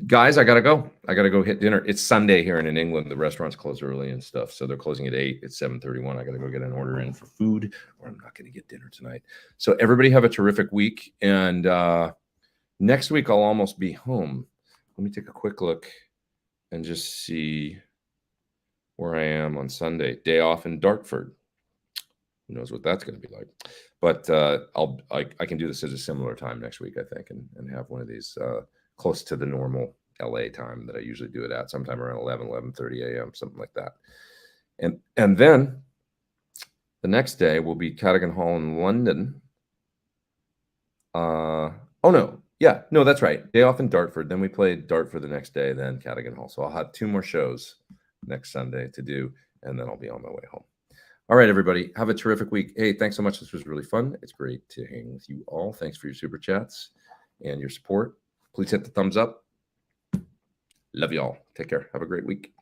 Guys, I gotta go hit dinner. It's Sunday here in England. The restaurants close early and stuff, so they're closing at 8. It's 7:31. I gotta go get an order in for food, or I'm not gonna get dinner tonight. So everybody have a terrific week, and next week I'll almost be home. Let me take a quick look and just see where I am on Sunday. Day off in Dartford. Who knows what that's going to be like? But I can do this at a similar time next week, I think, and have one of these close to the normal LA time that I usually do it at, sometime around 11:30 a.m., something like that. And then the next day will be Cadogan Hall in London. Oh no, yeah, no, that's right. Day off in Dartford. Then we play Dartford the next day, then Cadogan Hall. So I'll have 2 more shows next Sunday to do, and then I'll be on my way home. All right, everybody, have a terrific week. Hey, thanks so much. This was really fun. It's great to hang with you all. Thanks for your super chats and your support. Please hit the thumbs up. Love you all. Take care. Have a great week.